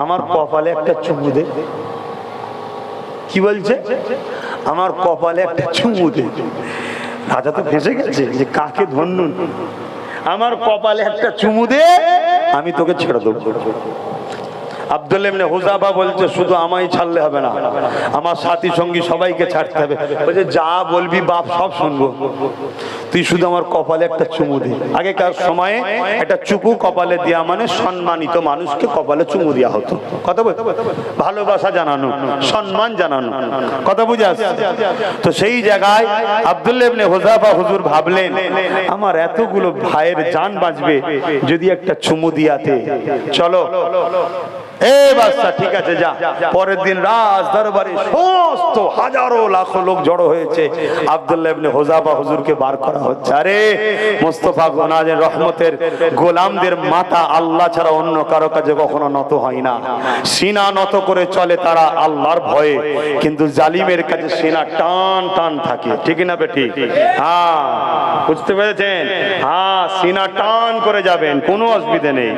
আমার কপালে একটা চুমু দে। কি বলছে? আমার কপালে একটা চুমু দে। রাজা তো ফেঁসে গেছে যে কাকে ধন্য। আমার কপালে একটা চুমু দে, আমি তোকে ছেড়ে দেবো। আব্দুল্লাহ ইবনে হুযাফা বলছে, শুধু আমায় ছাড়লে হবে না, আমার সাথী সঙ্গী সবাইকে ছাড়তে হবে। বলছে, যা বলবি বাপ সব শুনবো, তুই শুধু আমার কপালে একটা চুমু দে। আগেকার সময়ে একটা চুপু কপালে দেওয়া মানে সম্মানিত মানুষকে কপালে চুমু দেওয়া হতো। কথা বল, ভালোবাসা জানানো, সম্মান জানানো, কথা বুঝে আসছে? তো সেই জায়গায় আব্দুল্লাহ ইবনে হুযাফা হুজুর ভাবলেন, আমার এতগুলো ভাইয়ের জান বাঁচবে যদি একটা চুমু দিয়াতে। চলো বাদশা, ঠিক আছে যা। পরের দিন রাজ দরবারে সমস্ত হাজারো লাখো লোক জড়ো হয়েছে। আব্দুল্লাহ ইবনে হুযাফা হুজুরকে বার করা হচ্ছে। আরে মুস্তাফা গোনাজের রহমতের গোলামদের মাথা আল্লাহ ছাড়া অন্য কারো কাছে কখনো নত হয় না। সিনা নত করে চলে তারা আল্লাহর ভয়ে, কিন্তু জালিমের কাছে সিনা টান টান থাকে। ঠিক না বেটি? হ্যাঁ, বুঝতে পেরেছেন? হ্যাঁ, সিনা টান করে যাবেন, কোনো অসুবিধা নেই।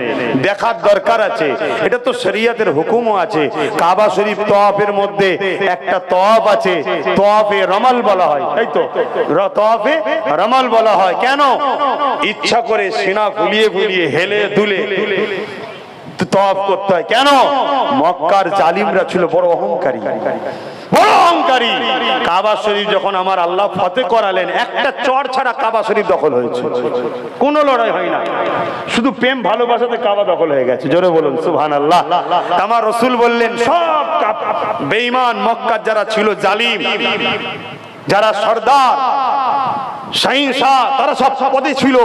দেখার দরকার আছে, এটা তো শরীয়তের হুকুমও আছে। কাবা শরীফ তওয়াফের মধ্যে একটা তওয়াফ আছে, তওয়াফে রমাল বলা হয়, তাই তো? তওয়াফে রমাল বলা হয়। কেন? ইচ্ছা করে সিনা ফুলিয়ে ফুলিয়ে হেলে দুলে তওয়াফ করতে হয়। কেন? মক্কার জালিমরা ছিল বড় অহংকারী। বড় অহংকারী। কাবা শরীফ যখন আমার আল্লাহ ফতে করালেন, একটা চড় ছাড়া কাবা শরীফ দখল হয়েছে, কোনো লড়াই হয় না, শুধু প্রেম ভালোবাসাতে কাবা দখল হয়ে গেছে। জোরে বলুন সুবহানাল্লাহ। আমার রসুল বললেন সব বেঈমান মক্কার যারা ছিল, জালিম, যারা সর্দার শাহিনশা, তারা সব পদে ছিল,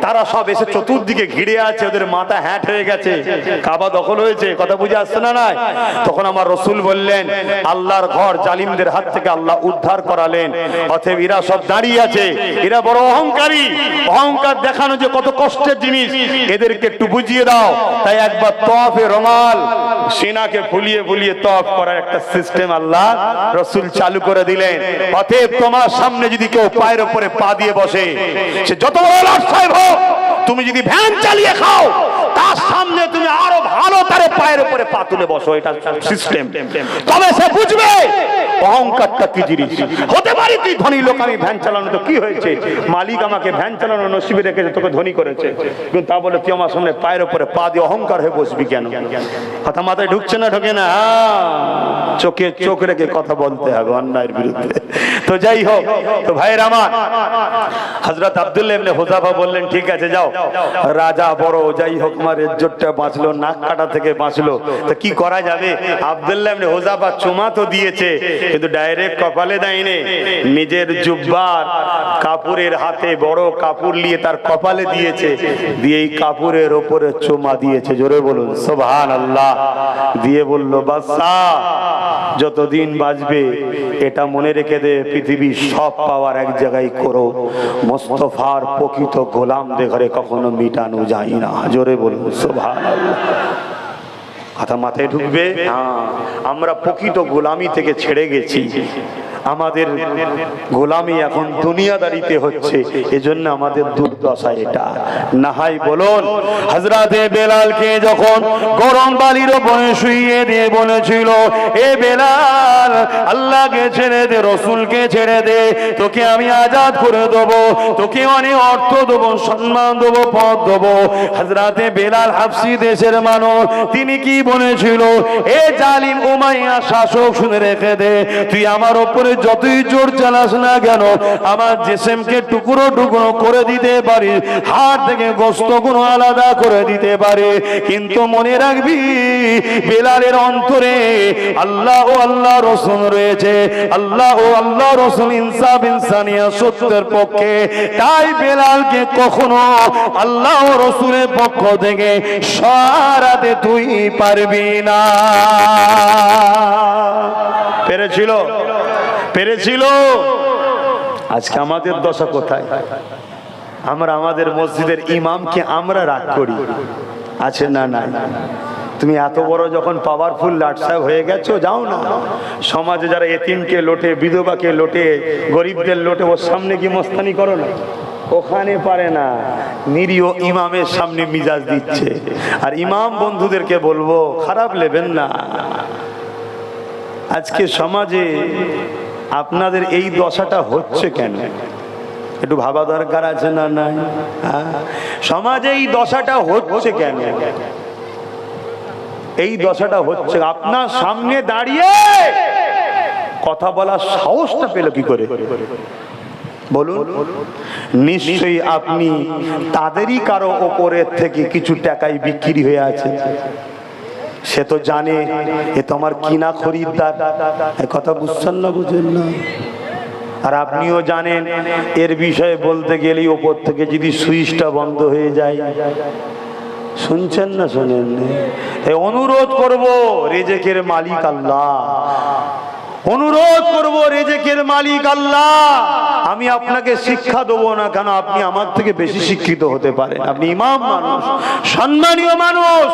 তারা সব এসে চতুর্দিকে ঘিরে আছে, ওদের মাথা হ্যাট হয়ে গেছে, কাবা দখল হয়েছে। কথা বুঝে আসছে না? নাই। তখন আমার রসুল বললেন আল্লাহর ঘর জালিমদের হাত থেকে আল্লাহ উদ্ধার করালেন, অতএব এরা সব দাঁড়িয়ে আছে, এরা বড় অহংকারী। অহংকার দেখানো যে কত কষ্টের জিনিস, এদেরকে একটু বুঝিয়ে দাও। তাই একবার তওয়াফে রমাল, সিনাকে ফুলিয়ে ফুলিয়ে তওয়াফ করার একটা সিস্টেম আল্লাহ রসুল চালু করে দিলেন। অতএব তোমার সামনে যদি কেউ পায়ের উপরে পা দিয়ে বসে, সে যত বড় লর্ড সাহেব হোক, তুমি যদি ভ্যান চালিয়ে খাও, তার সামনে তুমি আরো ভালো তারে পায়ের উপরে পা তুলে বসো, এটা সিস্টেম। তবে সে বুঝবে অহংকারটা কি জিনিস। হতে পারে তুই ধনী লোক, আমি ভ্যান চালানো, তো কি হয়েছে, মালিক আমাকে ভ্যান চালানো নসিবে রেখেছে, তোকে ধনী করেছে, কিন্তু তা বলে তুই আমার সামনে পায়ের উপরে পা দিয়ে অহংকার হয়ে বসবি কেন? কথা মাথায় ঢুকছে না? ঢোকে না? চোখে চোখ রেখে কথা বলতে হবে অন্যায়ের বিরুদ্ধে। তো যাই হোক, তো ভাইয়ের আমার, হযরত আব্দুল্লাহ ইবনে হুযাফা বললেন ঠিক আছে যাও, রাজা বড়, যাই হোক আমার ইজ্জতটা বাঁচলো, নাক কাটা থেকে বাঁচলো, তো কি করা যাবে? আব্দুল্লাহ ইবনে হুযাফা চুমা তো দিয়েছে, কিন্তু ডাইরেক্ট কপালে দেয়নি, নিজের জুব্বার কাপড়ের হাতে বড় কাপড় নিয়ে তার কপালে দিয়েছে, দিয়ে এই কাপড়ের ওপরে চুমা দিয়েছে। জোরে বলুন সুবহানাল্লাহ। দিয়ে বলল বাদশা যতদিন বাঁচবে এটা মনে রেখে দে, পৃথিবীর সব পাওয়ার এক জায়গায় করো, মুস্তাফার প্রকৃত গোলামদের ঘরে কখনো মিটানো যায় না। জোরে বলুন সুবহানাল্লাহ। কথা মাথায় ঢুকবে? আমরা প্রকৃত গোলামি থেকে ছেড়ে গেছি, আমাদের গোলামি এখন দুনিয়াদারিতে হচ্ছে, এজন্য আমাদের দুর্দশা এটা। নাহাই বলুন হযরতে বেলালকে যখন গরম বালির উপরে শুইয়ে দিয়ে বলেছিল, এ বেলাল আল্লাহকে ছেড়ে দে, রসুলকে ছেড়ে দে, তোকে আমি আজাদ করে দেবো, তোকে অনেক অর্থ দেবো, সম্মান দেবো, পদ দেবো। হযরতে বেলাল হাবশী দেশের মানুষ, তিনি কি বলেছিল, এ জালিম উমাইয়া শাসক শুনে রেখে দে, তুই আমার উপরে যতই জোর চালাস না কেন, আমার জিসিমকে টুকরো টুকরো করে দিতে পারি, হাড় থেকে গোশত গুলো আলাদা করে দিতে পারে, কিন্তু মনে রাখবি বেলালের অন্তরে আল্লাহ ও আল্লাহ রাসূল রয়েছে, আল্লাহ ও আল্লাহ রাসূল ইনসাফ ইনসানিয়াত সত্যের পক্ষে। তাই বেলালকে কখনো আল্লাহ ও রাসূলের পক্ষ থেকে সরাতে তুই পারবি না। পেরেছিল? পেরেছিল? আজকে আমাদের দশা কোথায়? আমরা আমাদের মসজিদের ইমামকে আমরা রাগ করি, আছে না? নাই। তুমি এত বড় যখন পাওয়ারফুল লাট সাহেব হয়ে গেছো, যাও না সমাজে যারা এতিমকে লোটে, বিধবাকে লোটে, গরিবদের লোটে, ওর সামনে কি মস্তানি করো না? ওখানে পারে না, নিরীহ ইমামের সামনে মিজাজ দিচ্ছে। আর ইমাম বন্ধুদেরকে বলবো খারাপ নেবেন না। আজকে সমাজে আপনাদের এই দশাটা হচ্ছে কেন? একটু ভাবা দরকার আছে না? নাই। সমাজে এই দশাটা হচ্ছে কেন? এই দশাটা হচ্ছে আপনার সামনে দাঁড়িয়ে কথা বলার সাহসটা পেল কি করে বলুন? নিশ্চয়ই আপনি তাদেরই কারো ওপরের থেকে কিছু টাকায় বিক্রি হয়ে আছে, সে তো জানে এ তো আমার কিনা খরিদ্দার। কথা বুঝছেন না? বুঝেন না? আর আপনিও জানেন এর বিষয়ে বলতে গেলেই ওপর থেকে যদি সুইচটা বন্ধ হয়ে যায়, শুনছেন না? শোনেন? অনুরোধ করব, রেজেকের মালিক আল্লাহ, অনুরোধ করব, রেজেকের মালিক আল্লাহ, আমি আপনাকে শিক্ষা দেবো না কেন, আপনি আমার থেকে বেশি শিক্ষিত হতে পারেন, আপনি ইমাম মানুষ, সম্মানীয় মানুষ।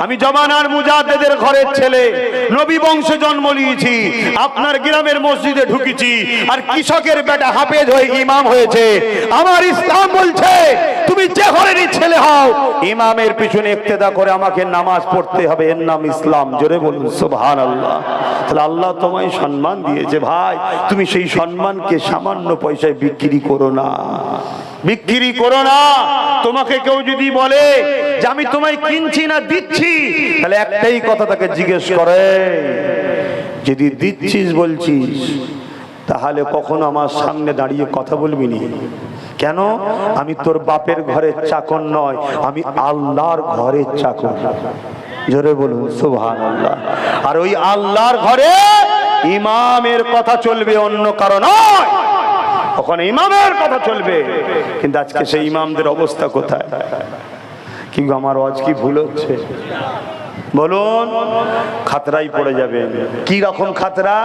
আমি জমানার মুজাদ্দেদের ঘরের ছেলে, নবী বংশে জন্ম নিয়েছি, আপনার গ্রামের মসজিদে ঢুকেছি, আর কৃষকের বেটা হাফেজ হয়ে ইমাম হয়েছে। আমার ইসলাম বলছে তুমি যে ঘরেরই ছেলে হও, ইমামের পিছনে ইক্তেদা করে আমাকে নামাজ পড়তে হবে, এর নাম ইসলাম। জোরে বলুন সুবহানাল্লাহ। তাহলে আল্লাহ তোমায় সম্মান দিয়েছে ভাই, তুমি সেই সম্মানকে সামান্য পয়সায় বিক্রি করো না, বিক্রি করো না। তোমাকে কেউ যদি বলে যে আমি তোমায় কিনছি না দিচ্ছি, তাহলে একটাই কথা তাকে জিজ্ঞেস করে যদি দিচ্ছিস বলছিস তাহলে কখনো আমার সামনে দাঁড়িয়ে কথা বলবি না। কেন? আমি তোর বাপের ঘরের চাকর নয়, আমি আল্লাহর ঘরের চাকর। জোরে বলুন সুবহানাল্লাহ। আর ওই আল্লাহর ঘরে ইমামের কথা চলবে, অন্য কারো নয়। ওখানে ইমামের কথা চলবে। কিন্তু আজকে সেই ইমামদের অবস্থা কোথায়? কি গো, আমার আজ কি ভুল হচ্ছে বলুন? খাতরাই পড়ে যাবেন। কি রকম খাতরা?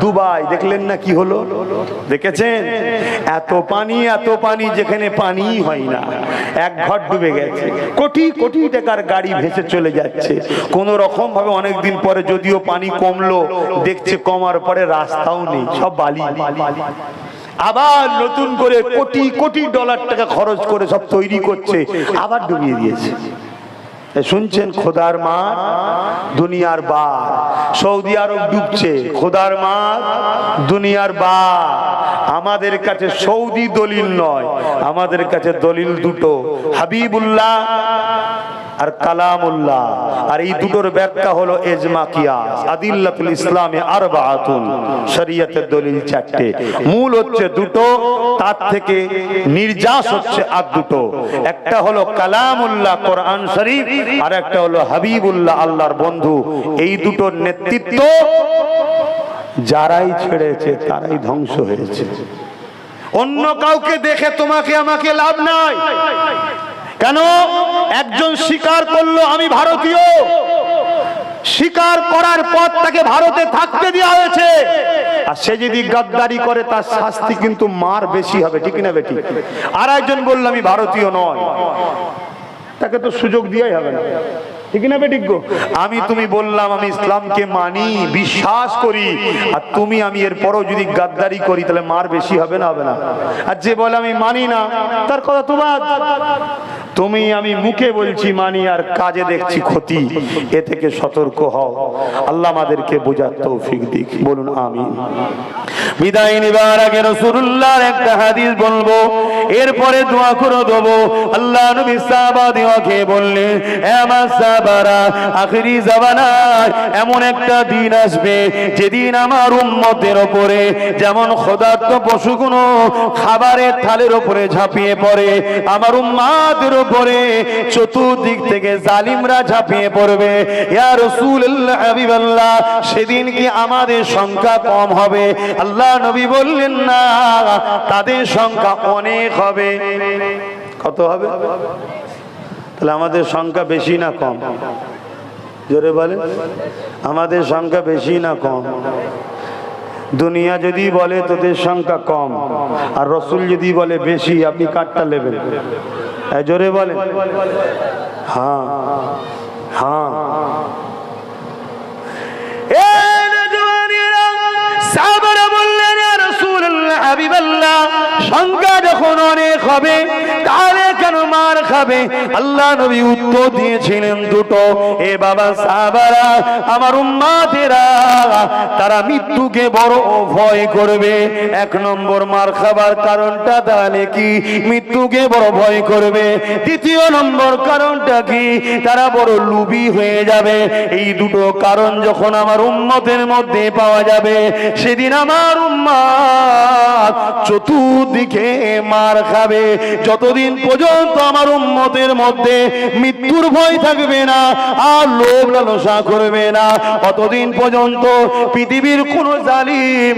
দুবাই দেখলেন না কি হলো? দেখেছেন? এত পানি যেখানে পানি হয় না, এক ঘর ডুবে গেছে, কোটি কোটি টাকার গাড়ি ভেসে চলে যাচ্ছে কোন রকম ভাবে। অনেকদিন পরে যদিও পানি কমলো, দেখছে কমার পরে রাস্তাও নেই, সব বালি। আবার নতুন করে কোটি কোটি ডলার টাকা খরচ করে সব তৈরি করছে, আবার ডুবিয়ে দিয়েছে। শুনছেন? খোদার মা দুনিয়ার বা। সৌদি আরব ডুবছে, খোদার মা দুনিয়ার বা। আমাদের কাছে সৌদি দলিল নয়, আমাদের কাছে দলিল দুটো, হাবিবুল্লাহ আর কালামুল্লাহ। আর এই দুটোর ব্যাখ্যা হলো ইজমা কিয়াস। আদিল্লাতুল ইসলামে আরবাআতুন, শরীয়তের দলিল চারটে, মূল হচ্ছে দুটো, তার থেকে নির্যাস হচ্ছে আর দুটো। একটা হলো কালামুল্লাহ কোরআন শরীফ, আর একটা হলো হাবিবুল্লাহ আল্লাহর বন্ধু। এই দুটোর নেতৃত্ব যারাই ছেড়েছে তারাই ধ্বংস হয়েছে। অন্য কাউকে দেখে তোমাকে আমাকে লাভ নাই। কেন? একজন স্বীকার করলো আমি ভারতীয়, স্বীকার করার পর তাকে ভারতে থাকতে দেওয়া হয়েছে। আর সে যদি গাদ্দারি করে তার শাস্তি কিন্তু মার বেশি হবে, ঠিক না বেটি? আর একজন বললো আমি ভারতীয় নয়, তাকে তো সুযোগ দিয়াই হবে না, ঠিক না বেটি গো? আমি তুমি বললাম আমি ইসলামকে মানি, বিশ্বাস করি, আর তুমি আমি এরপরও যদি গাদ্দারি করি তাহলে মার বেশি হবে না? হবে না? আর যে বলে আমি মানি না তার কথা তো বাদ। তুমি আমি মুখে বলছি মানি আর কাজে দেখছি ক্ষতি, এ থেকে সতর্ক হও। আল্লাহ আমাদেরকে বোঝার তৌফিক দিক। বলুন আমিন। বিদায় নিবার আগে রাসূলুল্লাহর একটা হাদিস বলবো, এরপরে দোয়া করে দেবো। আল্লাহ নবী সাহাবাদেরকে বললেন, হে আমার সাহাবারা, আখিরি জামানায় এমন একটা দিন আসবে যেদিন আমার উম্মতের উপরে যেমন ক্ষুধার্ত পশুগুলো খাবারের থালের উপরে ঝাঁপিয়ে পড়ে, আমার উম্মতের উপরে চতুর্দিক থেকে জালিমরা ঝাঁপিয়ে পড়বে। ইয়া রাসূলুল্লাহ, হাবিবাল্লাহ, সেদিন কি আমাদের সংখ্যা কম হবে? আল্লাহ নবী বললেন, না, তাদের সংখ্যা অনেক হবে। কত হবে? তাহলে আমাদের সংখ্যা বেশি না কম? জোরে বলেন, আমাদের সংখ্যা বেশি না কম? দুনিয়া যদি বলে তোদের সংখ্যা কম, আর রসুল যদি বলে বেশি, আপনি কাটটা নেবেন? জোরে বলেন। হ্যাঁ হ্যাঁ। সাহাবারা বললেন, ইয়া রাসূলুল্লাহ, হাবিবাল্লাহ, সংখ্যা যখন অনেক হবে তাহলে কেন মার খাবে? আল্লাহ নবী উত্তর দিয়েছিলেন দুটো। এ বাবা সাহাবারা, আমার উম্মতেরা, তারা মৃত্যুকে বড় ভয় করবে। এক নম্বর, মার খাবার কারণটা তাহলে কি? মৃত্যুকে বড় ভয় করবে। দ্বিতীয় নম্বর কারণটা কি? তারা বড় লোভী হয়ে যাবে। এই দুটো কারণ যখন আমার উম্মতের মধ্যে পাওয়া যাবে, সেদিন আমার উম্মত চতুর্দিকে মার খাবে। যতদিন পর্যন্ত আমার উম্মতের মধ্যে মৃত্যুর ভয় থাকবে না আর লোভ লালসা করবে না, ততদিন পর্যন্ত পৃথিবীর কোন জালিম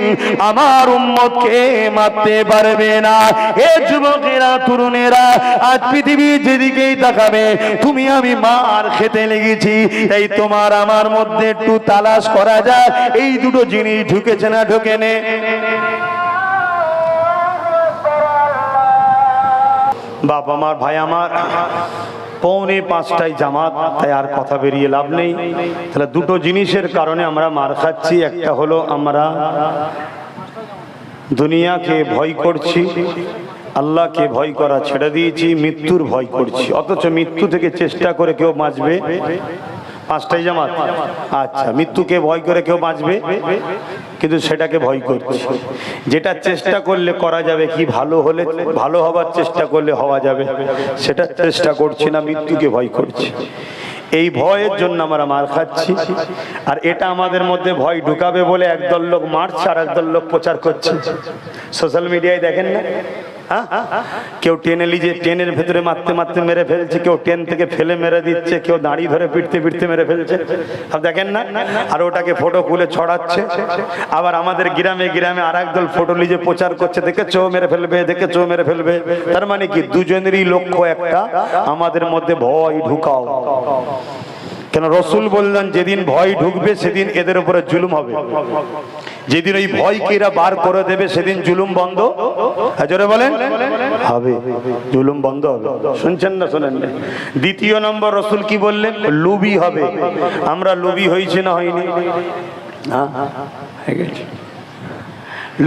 আমার উম্মতকে মারতে পারবে না। হে যুবকেরা, তরুণেরা, আজ পৃথিবী যেদিকেই তাকাবে তুমি আমি মার খেতে লেগেছি। এই তোমার আমার মধ্যে একটু তালাশ করা যায় এই দুটো জিনিস ঢুকেছে না ঢোকে নে? বাপ আমার, ভাই আমার, পৌনে 5টায় জামাত, তাই আর কথা বেরিয়ে লাভ নেই। তাহলে দুটো জিনিসের কারণে আমরা মার খাচ্ছি। একটা হলো আমরা দুনিয়াকে ভয় করছি, আল্লাহকে ভয় করা ছেড়ে দিয়েছি, মৃত্যুর ভয় করছি। অথচ মৃত্যু থেকে চেষ্টা করে কেউ বাঁচবে? 5টায় জামাত, আচ্ছা, মৃত্যুকে ভয় করে কেউ বাঁচবে, কিন্তু সেটাকে ভয় করছি। যেটা চেষ্টা করলে করা যাবে, কি ভালো হলে ভালো হবার চেষ্টা করলে হওয়া যাবে, সেটা চেষ্টা করছি না, মৃত্যুকে ভয় করছি। এই ভয়ের জন্য আমরা মার খাচ্ছি। আর এটা আমাদের মধ্যে ভয় ঢুকাবে বলে একদল লোক মারছে আর একদল লোক প্রচার করছে। সোশ্যাল মিডিয়ায় দেখেন না, কেউ টেনে লিজে ট্রেনের ভেতরে মারতে মারতে মেরে ফেলছে, কেউ ট্রেন থেকে ফেলে মেরে দিচ্ছে, কেউ দাঁড়ি ধরে পিটতে পিটতে মেরে ফেলছে, সব দেখেন না। আর ওটাকে ফটো খুলে ছড়াচ্ছে। আবার আমাদের গ্রামে গ্রামে আর একদল ফটো লিজে প্রচার করছে, দেখেছো মেরে ফেলবে, দেখেছো মেরে ফেলবে। তার মানে কি দুজনেরই লক্ষ্য একটা, আমাদের মধ্যে ভয় ঢুকাও। কেন রসুল বললেন যেদিন ভয় ঢুকবে সেদিন এদের উপরে জুলুম হবে। যেদিন ওই ভয়কে এরা বার করে দেবে সেদিন জুলুম বন্ধ জোরে বলেন হবে, জুলুম বন্ধ হবে। শুনছেন না শোনেন না? দ্বিতীয় নম্বর রসুল কি বললেন? লুবি হবে। আমরা লুবি হয়েছি না হয়নি? হ্যাঁ হয়ে গেছে,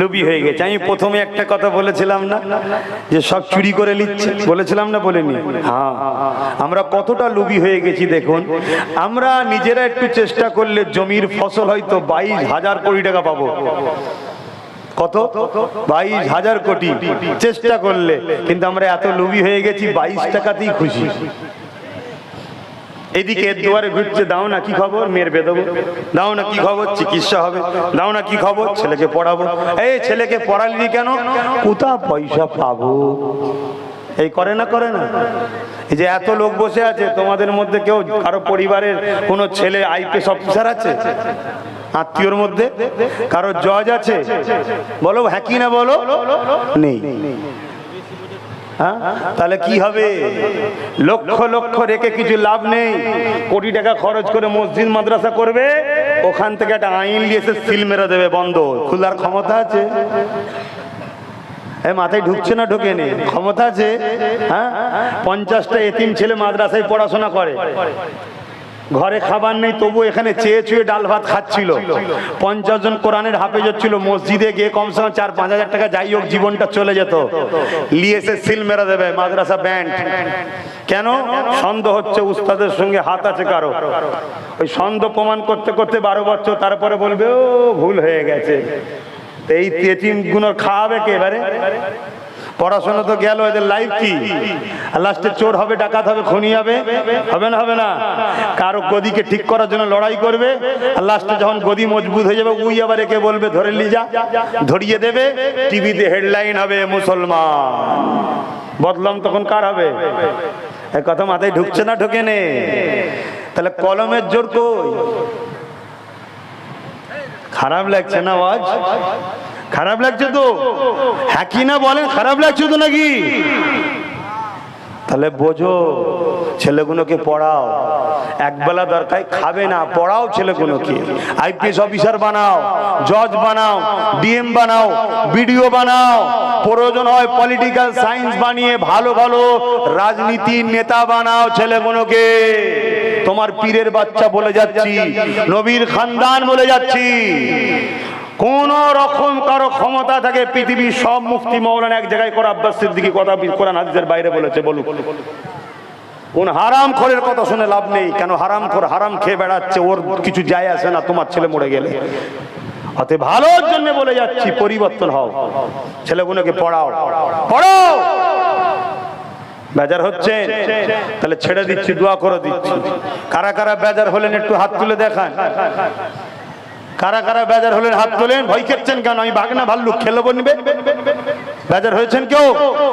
লুবি হয়ে গেছে। আমি প্রথমে একটা কথা বলেছিলাম না যে সব চুরি করে নিচ্ছে, বলেছিলাম না বলিনি? হ্যাঁ, আমরা কতটা লুবি হয়ে গেছি দেখুন। আমরা নিজেরা একটু চেষ্টা করলে জমির ফসল হয়তো 22,000 কোটি টাকা পাবো। কত? 22,000 কোটি চেষ্টা করলে। কিন্তু আমরা এত লুবি হয়ে গেছি 22 টাকাতেই খুশি। এদিকে এর দুয়ারে ঘুরছে, দাও না কি খবর, মেয়ের বেদবো, দাও না কি খবর, চিকিৎসা হবে, দাও না কি খবর, ছেলেকে পড়াবো। এই ছেলেকে পড়ালি কেন? কোথা পয়সা পাবো। এই করে না, করে না? এই যে এত লোক বসে আছে, তোমাদের মধ্যে কেউ কারো পরিবারের কোনো ছেলে আইপিএস অফিসার আছে? আত্মীয়র মধ্যে কারো জজ আছে? বলো হ্যাঁ কি না বলো। নেই। তাহলে কি হবে? লক্ষ লক্ষ রেখে কিছু লাভ নেই। কোটি টাকা খরচ করে মসজিদ মাদ্রাসা করবে, ওখান থেকে একটা আইন নিয়ে এসে সিল মেরে দেবে, বন্ধ। খোলার ক্ষমতা আছে? মাথায় ঢুকছে না? ঢোকেনি? ক্ষমতা আছে। হ্যাঁ, 50টা এতিম ছেলে মাদ্রাসায় পড়াশোনা করে, ঘরে খাবার নেই, তবু এখানে চেয়ে চুয়ে ডাল ভাত খাচ্ছিল। 50 জন কোরআনের হাফেজ হচ্ছিল, মসজিদে গিয়ে কমসে কম 4-5 হাজার টাকা যাই হোক জীবনটা চলে যেত। লিয়ে এসে সিল মেরে দেবে মাদ্রাসা ব্যান্ড। কেন? সন্দেহ হচ্ছে উস্তাদের সঙ্গে হাত আছে কারো। ওই সন্দেহ প্রমাণ করতে করতে 12 বছর তারপরে বলবে ও ভুল হয়ে গেছে। এই এতিম গুলো খাওয়াবে কে এবারে? পড়াশোনা তো গেল, এদের লাইফ কি? লাস্টে চোর হবে, ডাকাত হবে, খুনি হবে, হবে না? হবে না? কারো গদিকে ঠিক করার জন্য লড়াই করবে, আর লাস্টে যখন গদি মজবুত হয়ে যাবে উই আবার একে বলবে ধরে লি যা, ধরিয়ে দেবে, টিভিতে হেডলাইন হবে মুসলমান। বদলাম তখন কার হবে? এই কথা মাথায় ঢুকছে না? ঢোকে নে? তাহলে কলমের জোর কই? খারাপ লাগছে না আওয়াজ? খারাপ লাগছে তো? হ্যাঁ কি না বলেন? খারাপ লাগছে তো নাকি? তাহলে বোঝো, ছেলেগুলোকে পড়াও। একবেলা দরকার খাবে না, পড়াও ছেলেগুলোকে। আইপিএস অফিসার বানাও, জজ বানাও, ডিএম বানাও, বিডিও বানাও, প্রয়োজন হয় পলিটিক্যাল সায়েন্স বানিয়ে ভালো ভালো রাজনীতির নেতা বানাও ছেলেগুলোকে। তোমার পীরের বাচ্চা বলে যাচ্ছি, নবীর খানদান বলে যাচ্ছি। কোন রকম কারো ক্ষমতা থাকে পৃথিবীর সব মুফতি মৌলানা এক জায়গায় করে আব্বাস সিদ্দিকী কথা কোরআন হাদিসের বাইরে বলেছে, বলুক। কোন হারাম খোরের কথা শুনে লাভ নেই। কেন? হারাম খোর হারাম খেয়ে বেড়াচ্ছে, ওর কিছু যায় আসে না তোমার ছেলে মরে গেলে। অতে ভালোর জন্য বলে যাচ্ছি, পরিবর্তন হও, ছেলেগুলোকে পড়াও, পড়াও। বেজার হচ্ছে? তাহলে ছেড়ে দিচ্ছি, দোয়া করে দিচ্ছি। কারা কারা বেজার হলেন একটু হাত তুলে দেখান। কারা কারা বেজার হলেন হাত তোলেন। ভয় করছেন কেন? আমি বাঘ না ভাল্লুক, খেলে বলবে? বেজার হয়েছেন কেউ?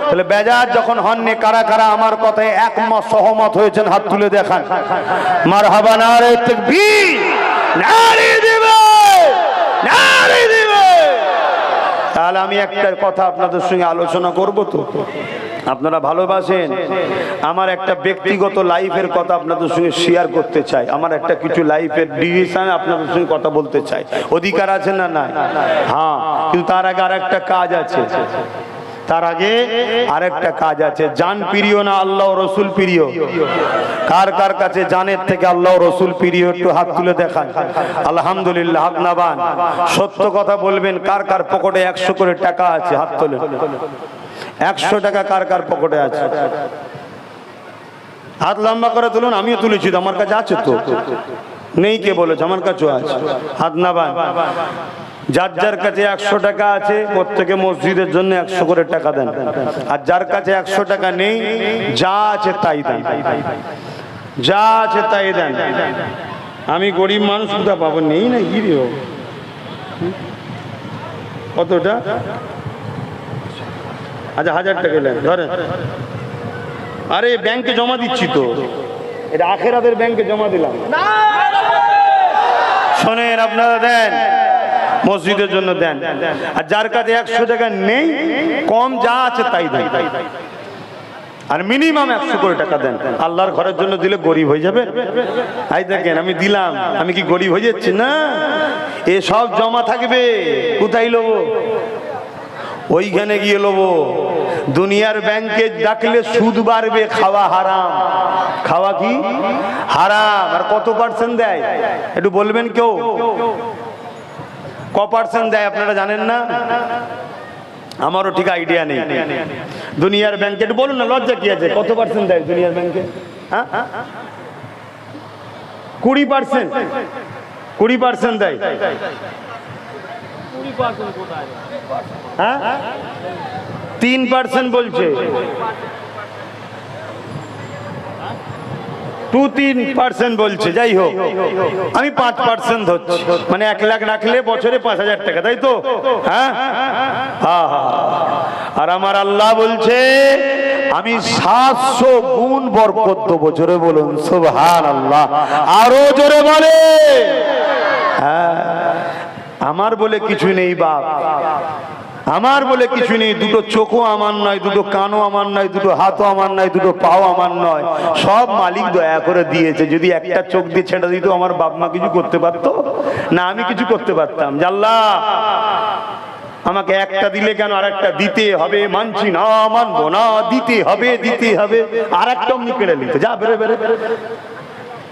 তাহলে বেজার যখন হননি, কারা কারা আমার কথায় একমত সহমত হয়েছেন হাত তুলে দেখান। মারহাবা, নারে তাকবীর, নারে দিবে, নারে দিবে। তাহলে আমি একটা কথা আপনাদের সঙ্গে আলোচনা করব। তো আপনারা ভালোবাসেন, আমার একটা ব্যক্তিগত লাইফের কথা আপনাদের সঙ্গে শেয়ার করতে চাই। আমার একটা কিছু লাইফের ডিসিশন আপনাদের সঙ্গে কথা বলতে চাই। অধিকার আছে না? নাই? হ্যাঁ, কিন্তু তার আগে আর একটা কাজ আছে। তার আগে আরেকটা কাজ আছে। জান প্রিয় না আল্লাহ রসুল প্রিয়? কার কার কাছে জানের থেকে আল্লাহ রসুল প্রিয়? একটু হাত তুলে দেখান। আলহামদুলিল্লাহ, হাত নাবান। সত্য কথা বলবেন। কার কার পকেটে 100 করে টাকা আছে? হাত তোলেন। 100 টাকা কার কার পকেটে আছে? হাত লম্বা করে তুলুন। আমিও তুলেছি, আমার কাছে আছে তো। নেই কে বলেছে? আমার কাছেও আছে। হাত নাবান। যার যার কাছে 100 টাকা আছে প্রত্যেকে মসজিদের জন্য 100 করে টাকা দেন। আর যার কাছে 100 টাকা নেই, যা আছে তাই দেন। যা আছে তাই দেন। আমি গরিব মানুষ, কোথা পাবো? নেই না কি রে? কতটা? আচ্ছা 1000 টাকা নেন, ধরেন। আরে ব্যাংকে জমা দিচ্ছি তো, এটা আখেরাতের ব্যাংকে জমা দিলাম। শোনেন, আপনারা দেন, মসজিদের জন্য দেন। আর যার কাছে 100 টাকা নেই, কম যা আছে তাই দেন। আর মিনিমাম 100 করে টাকা দেন। আল্লাহর ঘরের জন্য দিলে গরিব হয়ে যাবে? আই দেখেন, আমি দিলাম, আমি কি গরিব হয়ে যাচ্ছি? না, এ সব জমা থাকবে। কোথায় লোবো? ওইখানে গিয়ে লোবো। দুনিয়ার ব্যাংকে ডাকলে সুদ বাড়বে, খাওয়া হারাম। খাওয়া কি হারাম। আর কত পার্সেন্ট দেয় একটু বলবেন কেউ? ক পার্সেন্ট দেয় আপনারা জানেন না? আমারও ঠিক আইডিয়া নেই। দুনিয়ার ব্যাংকে একটু বলুন না, লজ্জা কি আছে? কত পার্সেন্ট দেয় দুনিয়ার ব্যাংকে? 20%। 20% দেয়। 3% বলছে। 2-3% বলছে। যাই হোক, আমি 5% ধরছি, মানে 1 লাখ রাখলে বছরে 5000 টাকা, তাই তো? হ্যাঁ। আর আমার আল্লাহ বলছে আমি 700 গুণ বরকত দেবো। জোরে বলুন সুবহানাল্লাহ। আরো জোরে বলে। হ্যাঁ, আমার বলে কিছু নেই বাপ, আমার বলে কিছু নেই। দুটো চোখও আমার নয়, দুটো কানও আমার নয়, দুটো হাতও আমার নয়, দুটো পাও আমার নয়। সব মালিক দয়া করে দিয়েছে। যদি একটা চোখ দিয়ে ছেড়ে দিত, আমার বাপ মা কিছু করতে পারতো না, আমি কিছু করতে পারতাম? আল্লাহ আমাকে একটা দিলে কেন আর একটা দিতে হবে? মানছি না, মানবো না, দিতে হবে, দিতে হবে। আর একটা অমনি কেড়ে নিত। যা বেরে বেরে বেরে।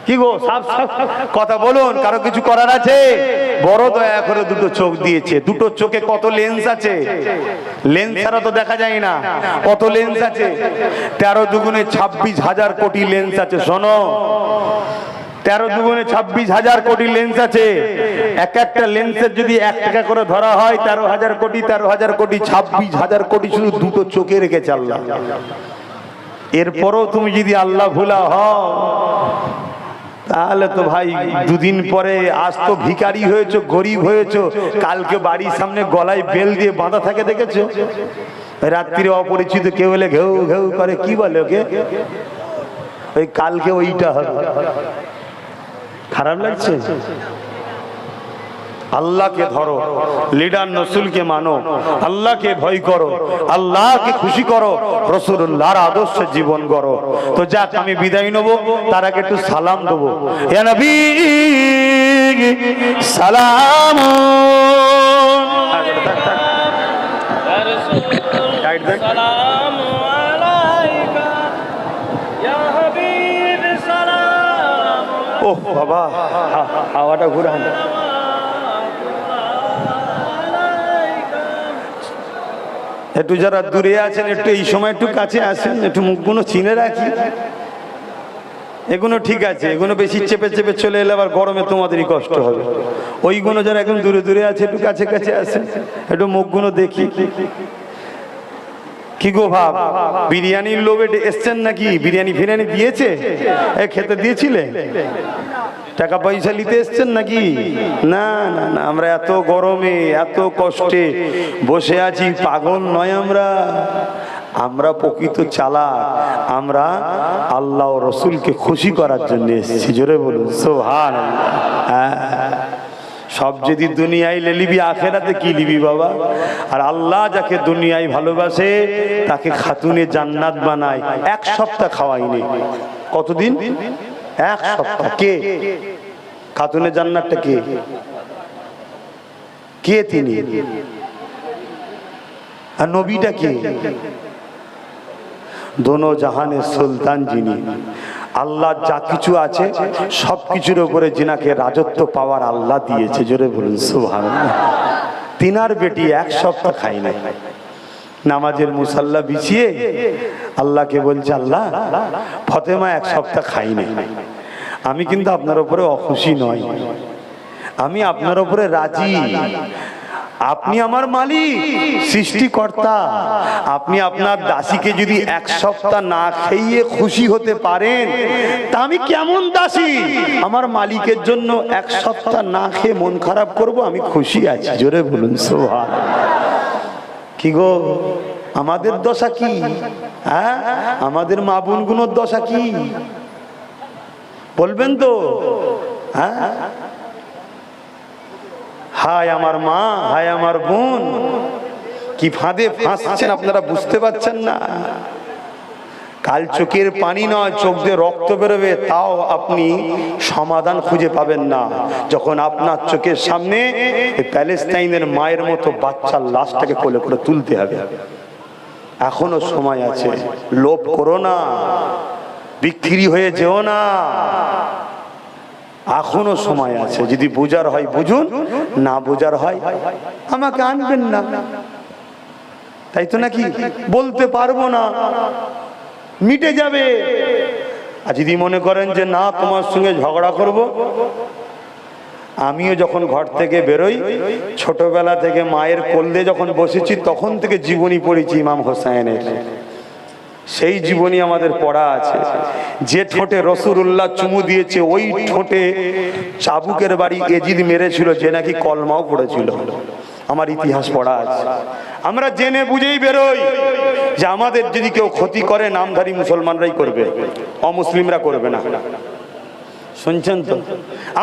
কি গো, কথা বলুন, কারো কিছু করার আছে? বড় দয়া করে দুটো চোখ দিয়েছে। দুটো চোখে কত লেন্স আছে? লেন্স ছাড়া তো দেখা যায় না। কত লেন্স আছে? 13 দুগুণে 26,000 কোটি লেন্স আছে। শোনো, 13 দুগুণে 26,000 কোটি লেন্স আছে। এক একটা লেন্সের যদি 1 টাকা করে ধরা হয়, 13,000 কোটি, 13,000 কোটি, 26,000 কোটি শুধু দুটো চোখে রেখেছে আল্লাহ। এরপরও তুমি যদি আল্লাহ ভুলা হও, তাহলে তো ভাই দুদিন পরে, আজ তো ভিখারি হয়েছো, গরিব হয়েছো, কালকে বাড়ির সামনে গলায় বেল দিয়ে বাঁধা থাকে, দেখেছো? রাত্রিরে অপরিচিত কেউ এলে ঘেউ ঘেউ করে, কি বলে ওকে? ওই কালকে ওইটা হবে। খারাপ লাগছে? আল্লাহকে ধরো, লিডার রসুলকে মানো, আল্লাহকে ভয় করো, আল্লাহকে খুশি করো, রাসূলুল্লাহর আদর্শে জীবন গড়ো। তো যাক, আমি বিদায় নেব, তার আগে একটু সালাম দেবো। ইয়া নবী সালাম। ওহ বাবা, হাওয়াটা ঘুরান। একটু যারা দূরে আছেন, একটু এই সময় একটু কাছে আসেন, একটু মুখগুলো চিনে রাখি। এগুলো ঠিক আছে, এগুলো বেশি চেপে চেপে চলে এলে আবার গরমে তোমাদেরই কষ্ট হবে। ওইগুলো যারা এখন দূরে দূরে আছে, একটু কাছে কাছে আসেন, একটু মুখগুলো দেখি। কি গো ভাব, বিরিয়ানির লোভে এসছেন নাকি? বিরিয়ানি ফিরিয়ানি দিয়েছে? খেতে দিয়েছিলে? টাকা পয়সা নিতে এসছেন নাকি? না না না, আমরা এত গরমে এত কষ্টে বসে আছি, পাগল নয় আমরা। আমরা প্রকৃত চালাক। আমরা আল্লাহ ও রসুলকে খুশি করার জন্য এসেছি। জোরে বলুন সুবহানাল্লাহ। সব যদি দুনিয়ায় লিবি, আখেরাতে কি লিবি বাবা? আর আল্লাহ যাকে দুনিয়ায় ভালোবাসে তাকে খাতুনে জান্নাত বানায়। 1 সপ্তাহ খাওয়াইনি। কতদিন? 1 সপ্তাহ। কে খাতুনে জান্নাতটা? কে কে তিনি? আর নবীটা কে? দোনো জাহানের সুলতান যিনি। আল্লাহ যা কিছু আছে সব কিছুর উপরে যিনাকে রাজত্ব পাওয়ার আল্লাহ দিয়েছে। জোরে বলুন সুবহানাল্লাহ। তিনার বেটি 1 সপ্তাহ খাই নাই। নামাজের মুসাল্লা বিছিয়ে আল্লাহকে বলছে, আল্লাহ ফতেমা 1 সপ্তাহ খাই নাই। আমি কিন্তু আপনার উপরে অখুশি নয়, আমি আপনার উপরে রাজি। আপনি আমার মালিক, সৃষ্টিকর্তা। আপনি আপনার দাসীকে যদি এক সপ্তাহ না খেয়ে খুশি হতে পারেন, তা আমি কেমন দাসী আমার মালিকের জন্য এক সপ্তাহ না খেয়ে মন খারাপ করব? আমি খুশি আছি, জোরে বলুন সুবহানাল্লাহ। কি গো, আমাদের দশা কি? হ্যাঁ, আমাদের মা বোনগুলোর দশা কি বলবেন তো? হ্যাঁ, হায় আমার মা, হায় আমার বোন, কি ফাঁদে ফাঁসছেন আপনারা বুঝতে পারছেন না। কাল চোখের পানি নয়, চোখ দিয়ে রক্ত বেরোবে, তাও আপনি সমাধান খুঁজে পাবেন না যখন আপনার চোখের সামনে প্যালেস্টাইনের মায়ের মতো বাচ্চার লাশটাকে কোলে করে তুলতে হবে। এখনো সময় আছে, লোভ করো না, বিক্রি হয়ে যেও না, এখনো সময় আছে। যদি বোঝার হয় বুঝুন, না বোঝার হয় আমাকে আনবেন না, তাই তো নাকি? বলতে পারবো না, মিটে যাবে। আর যদি মনে করেন যে না, তোমার সঙ্গে ঝগড়া করব, আমিও যখন ঘর থেকে বেরোই, ছোটবেলা থেকে মায়ের কোল দিয়ে যখন বসেছি, তখন থেকে জীবনী পড়েছি ইমাম হোসেনের। সেই জীবনী আমাদের পড়া আছে। যে ঠোঁটে রাসূলুল্লাহ চুমু দিয়েছে, ওই ঠোঁটে চাবুকের বাড়ি এজিদ মেরেছিল, যে নাকি কলমাও পড়েছিল। আমার ইতিহাস পড়া আছে। আমরা জেনে বুঝেই বেরোই যে আমাদের যদি কেউ ক্ষতি করে, নামধারী মুসলমানরাই করবে, অমুসলিমরা করবে না। শুনছেন তো?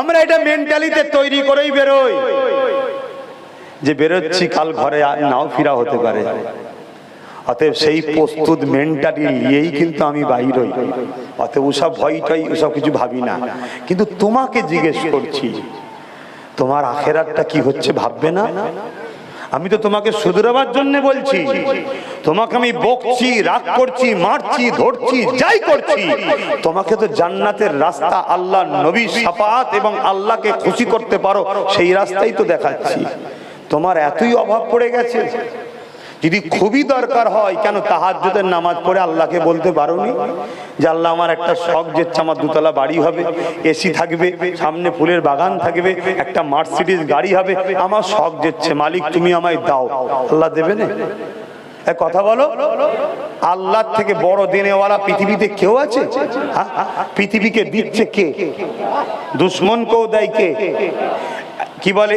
আমরা এটা মেন্টালিতে তৈরি করেই বেরোই যে বেরোচ্ছি, কাল ঘরে নাও ফিরা হতে পারে। অতএব সেই প্রস্তুত মেন্টালি নিয়েই কিন্তু আমি বাইর হই। অতএব ওসব ভয়টাই, ওসব কিছু ভাবি না। কিন্তু তোমাকে জিজ্ঞেস করছি, তোমার আখেরাতটা কি হচ্ছে ভাববে না? আমি তো তোমাকে শুধরাবার জন্য বলছি। তোমাকে আমি বকছি, রাগ করছি, মারছি, ধরছি, যাই করছি, তোমাকে তো জান্নাতের রাস্তা, আল্লাহ নবী শাফাআত এবং আল্লাহকে খুশি করতে পারো, সেই রাস্তাই তো দেখাচ্ছি। তোমার এতই অভাব পড়ে গেছে, যদি খুবই দরকার হয়, কেন তাহাজ্জুদের নামাজ পড়ে আল্লাহকে বলতে পারোনি যে আল্লাহ, আমার একটা শখ যেচ্ছে, আমার দুতলা বাড়ি হবে, এসি থাকবে, সামনে ফুলের বাগান থাকবে, একটা মার্সিডিজ গাড়ি হবে, আমার শখ যেচ্ছে, মালিক তুমি আমায় দাও। আল্লাহ দেবে না? কথা বলো, আল্লাহর থেকে বড় দেনেওয়ালা পৃথিবীতে কেউ আছে? পৃথিবীকে দিচ্ছে কে? দুশ্মনকেও দেয় কে? কি বলে,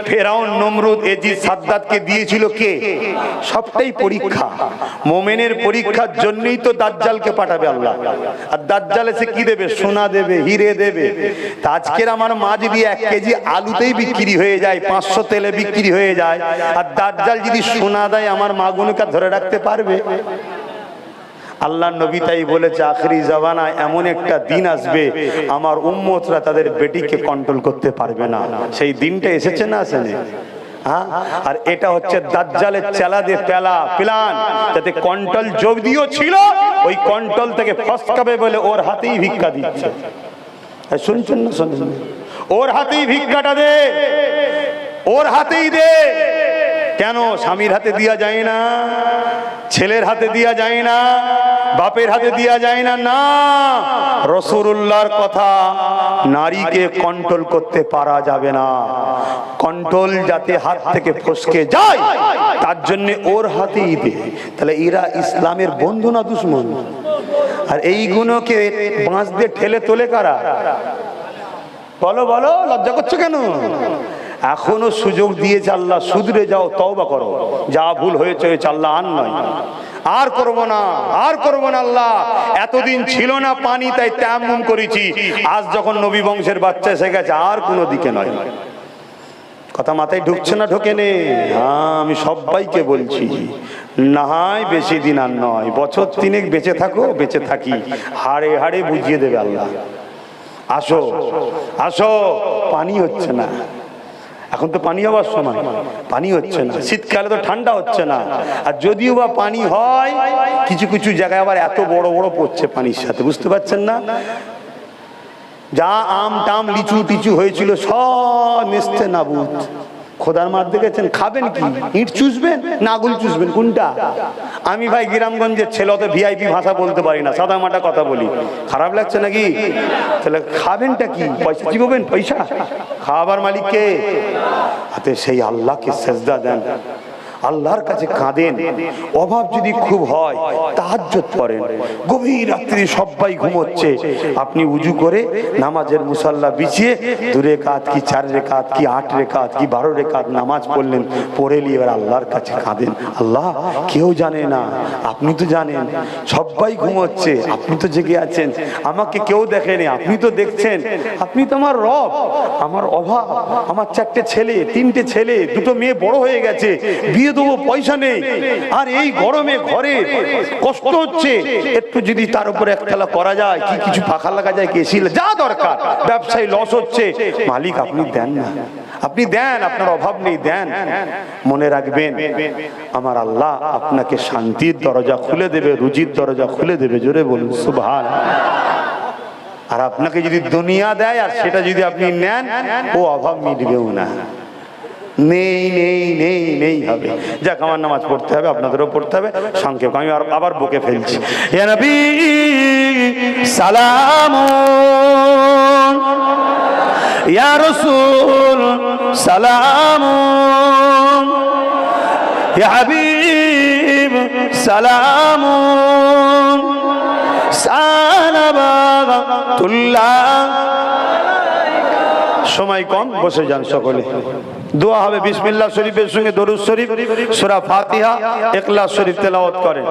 ফেরাউন, নমরুদ, এজিদ, সাদ্দাতকে দিয়েছিল কে? সবটাই পরীক্ষা। মোমেনের পরীক্ষার জন্যই তো দাজ্জালকে পাঠাবে আল্লাহ। আর দাজ্জাল এসে কি দেবে? সোনা দেবে, হিরে দেবে। তা আজকের আমার মা যদি 1 কেজি আলুতেই বিক্রি হয়ে যায়, 500 তেলে বিক্রি হয়ে যায়, আর দাজ্জাল যদি সোনা দেয়, আমার মাগুনকে ধরে রাখতে পারবে? আল্লাহ নবী তাই বলেছে, আখেরি জামানায় এমন একটা দিন আসবে, আমার উম্মতরা তাদের বেটিকে কন্ট্রোল করতে পারবে না। সেই দিনটা এসেছে না, আসেনি? হ্যাঁ, আর এটা হচ্ছে দাজ্জালের চালাদে প্ল্যান, যাতে কন্ট্রোল যদিও ছিল, ওই কন্ট্রোল থেকে ফসকাবে বলে ওর হাতেই ভিক্ষা দিচ্ছে। শুনছেন না? শুনছেন? ওর হাতেই ভিক্ষাটা দে, ওর হাতেই দে। কেন স্বামীর হাতে দেয়া যায় না? ছেলের হাতে দেয়া যায় না? বাপের হাতে দেয়া যায় না? না, রাসূলুল্লাহর কথা, নারীকে কন্ট্রোল করতে পারা যাবে না। কন্ট্রোল যাতে হাত থেকে ফসকে যায়, তার জন্য ওর হাতেই দে। তাহলে এরা ইসলামের বন্ধু না দুশ্মন? আর এইগুলোকে বাঁশ দিয়ে ঠেলে তোলে কারা? বলো বলো, লজ্জা করছো কেন? এখনো সুযোগ দিয়েছে আল্লাহ, শুধরে যাও, তওবা করো, যা ভুল হয়েছে হয়েছে, আল্লাহ আর নয়, আর করবো না, আর করবো না। আল্লাহ এতদিন ছিল না পানি, তাই তায়াম্মুম করেছি, আজ যখন নবী বংশের বাচ্চা এসে গেছে, আর কোনো দিকে নয়। কথা মাথায় ঢুকছে না? ঢোকে নে? হ্যাঁ, আমি সবাইকে বলছি, না হয় বেশি দিন আর নয়, বছর 3 বেঁচে থাকো, বেঁচে থাকি, হাড়ে হাড়ে বুঝিয়ে দেবে আল্লাহ। আসো আসো, পানি হচ্ছে না, এখন তো পানি হওয়ার সময়, পানি হচ্ছে না। শীতকালে তো ঠান্ডা হচ্ছে না, আর যদিও বা পানি হয়, কিছু কিছু জায়গায় আবার এত বড় বড় পড়ছে পানির সাথে, বুঝতে পারছেন না? যা আম টাম লিচু টিচু হয়েছিল সব নিস্তে নাবুদ। খোদার মার দেখেছেন? খাবেন কি? ইট চুষবেন না আগুল চুষবেন, কোনটা? আমি ভাই গ্রামগঞ্জের ছেলে, অত ভিআইপি ভাষা বলতে পারি না, সাদা মাটা কথা বলি। খারাপ লাগছে নাকি? তাহলে খাবেনটা কি? পয়সা চিববেন? পয়সা খাবার মালিক কে? হাতে সেই আল্লাহকে সেজদা দেন, আল্লাহর কাছে কাঁদেন। অভাব যদি খুব হয় তাহাজ্জুদ পড়েন, গভীর রাত্রি সবাই ঘুমোচ্ছে, আপনি উজু করে নামাজের মুসাল্লা বিছিয়ে 2 রেকাত কি 4 রেকাত কি 8 রেকাত কি 12 রেকাত নামাজ পড়লেন, পড়ে নিয়ে এবার আল্লাহর কাছে কাঁদেন। আল্লাহ, কেউ জানে না, আপনি তো জানেন, সবাই ঘুমোচ্ছে, আপনি তো জেগে আছেন, আমাকে কেউ দেখেনি, আপনি তো দেখছেন, আপনি তো আমার রব। আমার অভাব, আমার 4টে ছেলে, 3টে ছেলে, 2টো মেয়ে বড় হয়ে গেছে, বিয়ে দেবো, পয়সা নেই, আর এই গরমে ঘরে কষ্ট হচ্ছে, একটু যদি তার উপরে একতলা করা যায়, কি কিছু পাখা লাগা যায়, কি এসি, যা দরকার, ব্যবসায় লস হচ্ছে, মালিক আপনি দেন না, আপনি দেন, আপনার অভাব নেই, দেন। মনে রাখবেন, আমার আল্লাহ আপনাকে শান্তির দরজা খুলে দেবে, রুজির দরজা খুলে দেবে। জোরে বলুন সুবহানাল্লাহ। আর আপনাকে যদি দুনিয়া দেয় আর সেটা যদি আপনি নেন, ও অভাব মিটবেও না, নেই নেই নেই নেই হবে। যাক, আমার নামাজ পড়তে হবে, আপনাদেরও পড়তে হবে, সংক্ষেপ আমি আবার বকে ফেলছি। ইয়া নবী সালামুন, ইয়া রাসূল সালামুন, ইয়া হাবিব সালামুন, সালাবাতুল্লাহ। সময় কম, বসে যান সকলে। দোয়া হবে বিসমিল্লাহ শরীফের সঙ্গে দরুদ শরীফ, সূরা ফাতিহা, ইখলাস শরীফ তেলাওয়াত করেন।